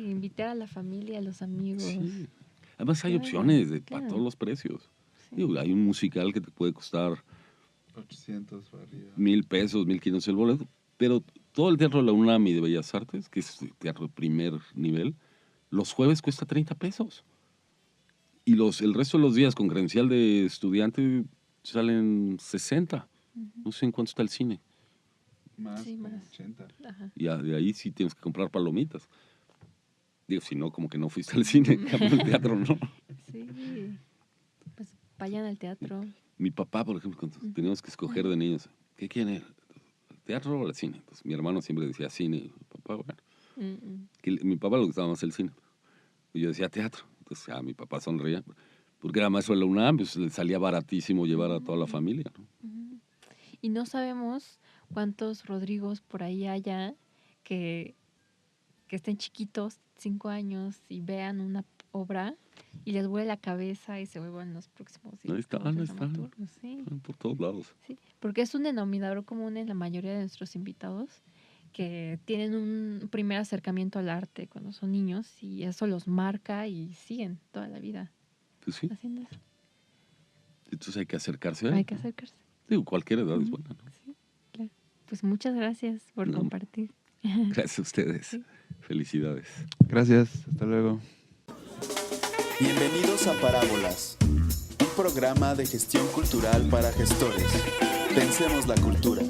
Invitar a la familia, a los amigos. Sí. Además hay Que opciones vayan, para claro. todos los precios. Sí. Digo, hay un musical que te puede costar 800 para arriba. 1,000 pesos, 1,500 el boleto, pero todo el teatro de la UNAM y de Bellas Artes, que es teatro de primer nivel, los jueves cuesta 30 pesos. Y el resto de los días con credencial de estudiante salen 60. No sé en cuánto está el cine. Más, Sí, como más. 80. Ajá. Y de ahí sí tienes que comprar palomitas. Digo, si no, como que no fuiste al cine, en cambio, el teatro no. Sí. Pues vayan al teatro. Mi papá, por ejemplo, cuando teníamos que escoger de niños, ¿qué quieren? ¿El teatro o el cine? Entonces, mi hermano siempre decía cine. Papá, bueno. Mi papá le gustaba más el cine. Y yo decía teatro. Entonces, mi papá sonreía. Porque era maestro de la UNAM, pues le salía baratísimo llevar a toda la familia, ¿no? Ujú. Y no sabemos cuántos Rodrigos por ahí haya que estén chiquitos, 5 años, y vean una obra y les vuelve la cabeza y se vuelvan los próximos Ahí están, directores, dramaturgos, sí. Por todos lados. Sí, porque es un denominador común en la mayoría de nuestros invitados que tienen un primer acercamiento al arte cuando son niños y eso los marca y siguen toda la vida Pues sí. haciendo eso. Entonces hay que acercarse a él. Hay que acercarse. Digo, cualquier edad es buena, ¿no? Sí, claro. Pues muchas gracias por No. compartir. Gracias a ustedes. Sí. Gracias, hasta luego. Bienvenidos a Parábolas, programa de gestión cultural para gestores. Pensemos la cultura.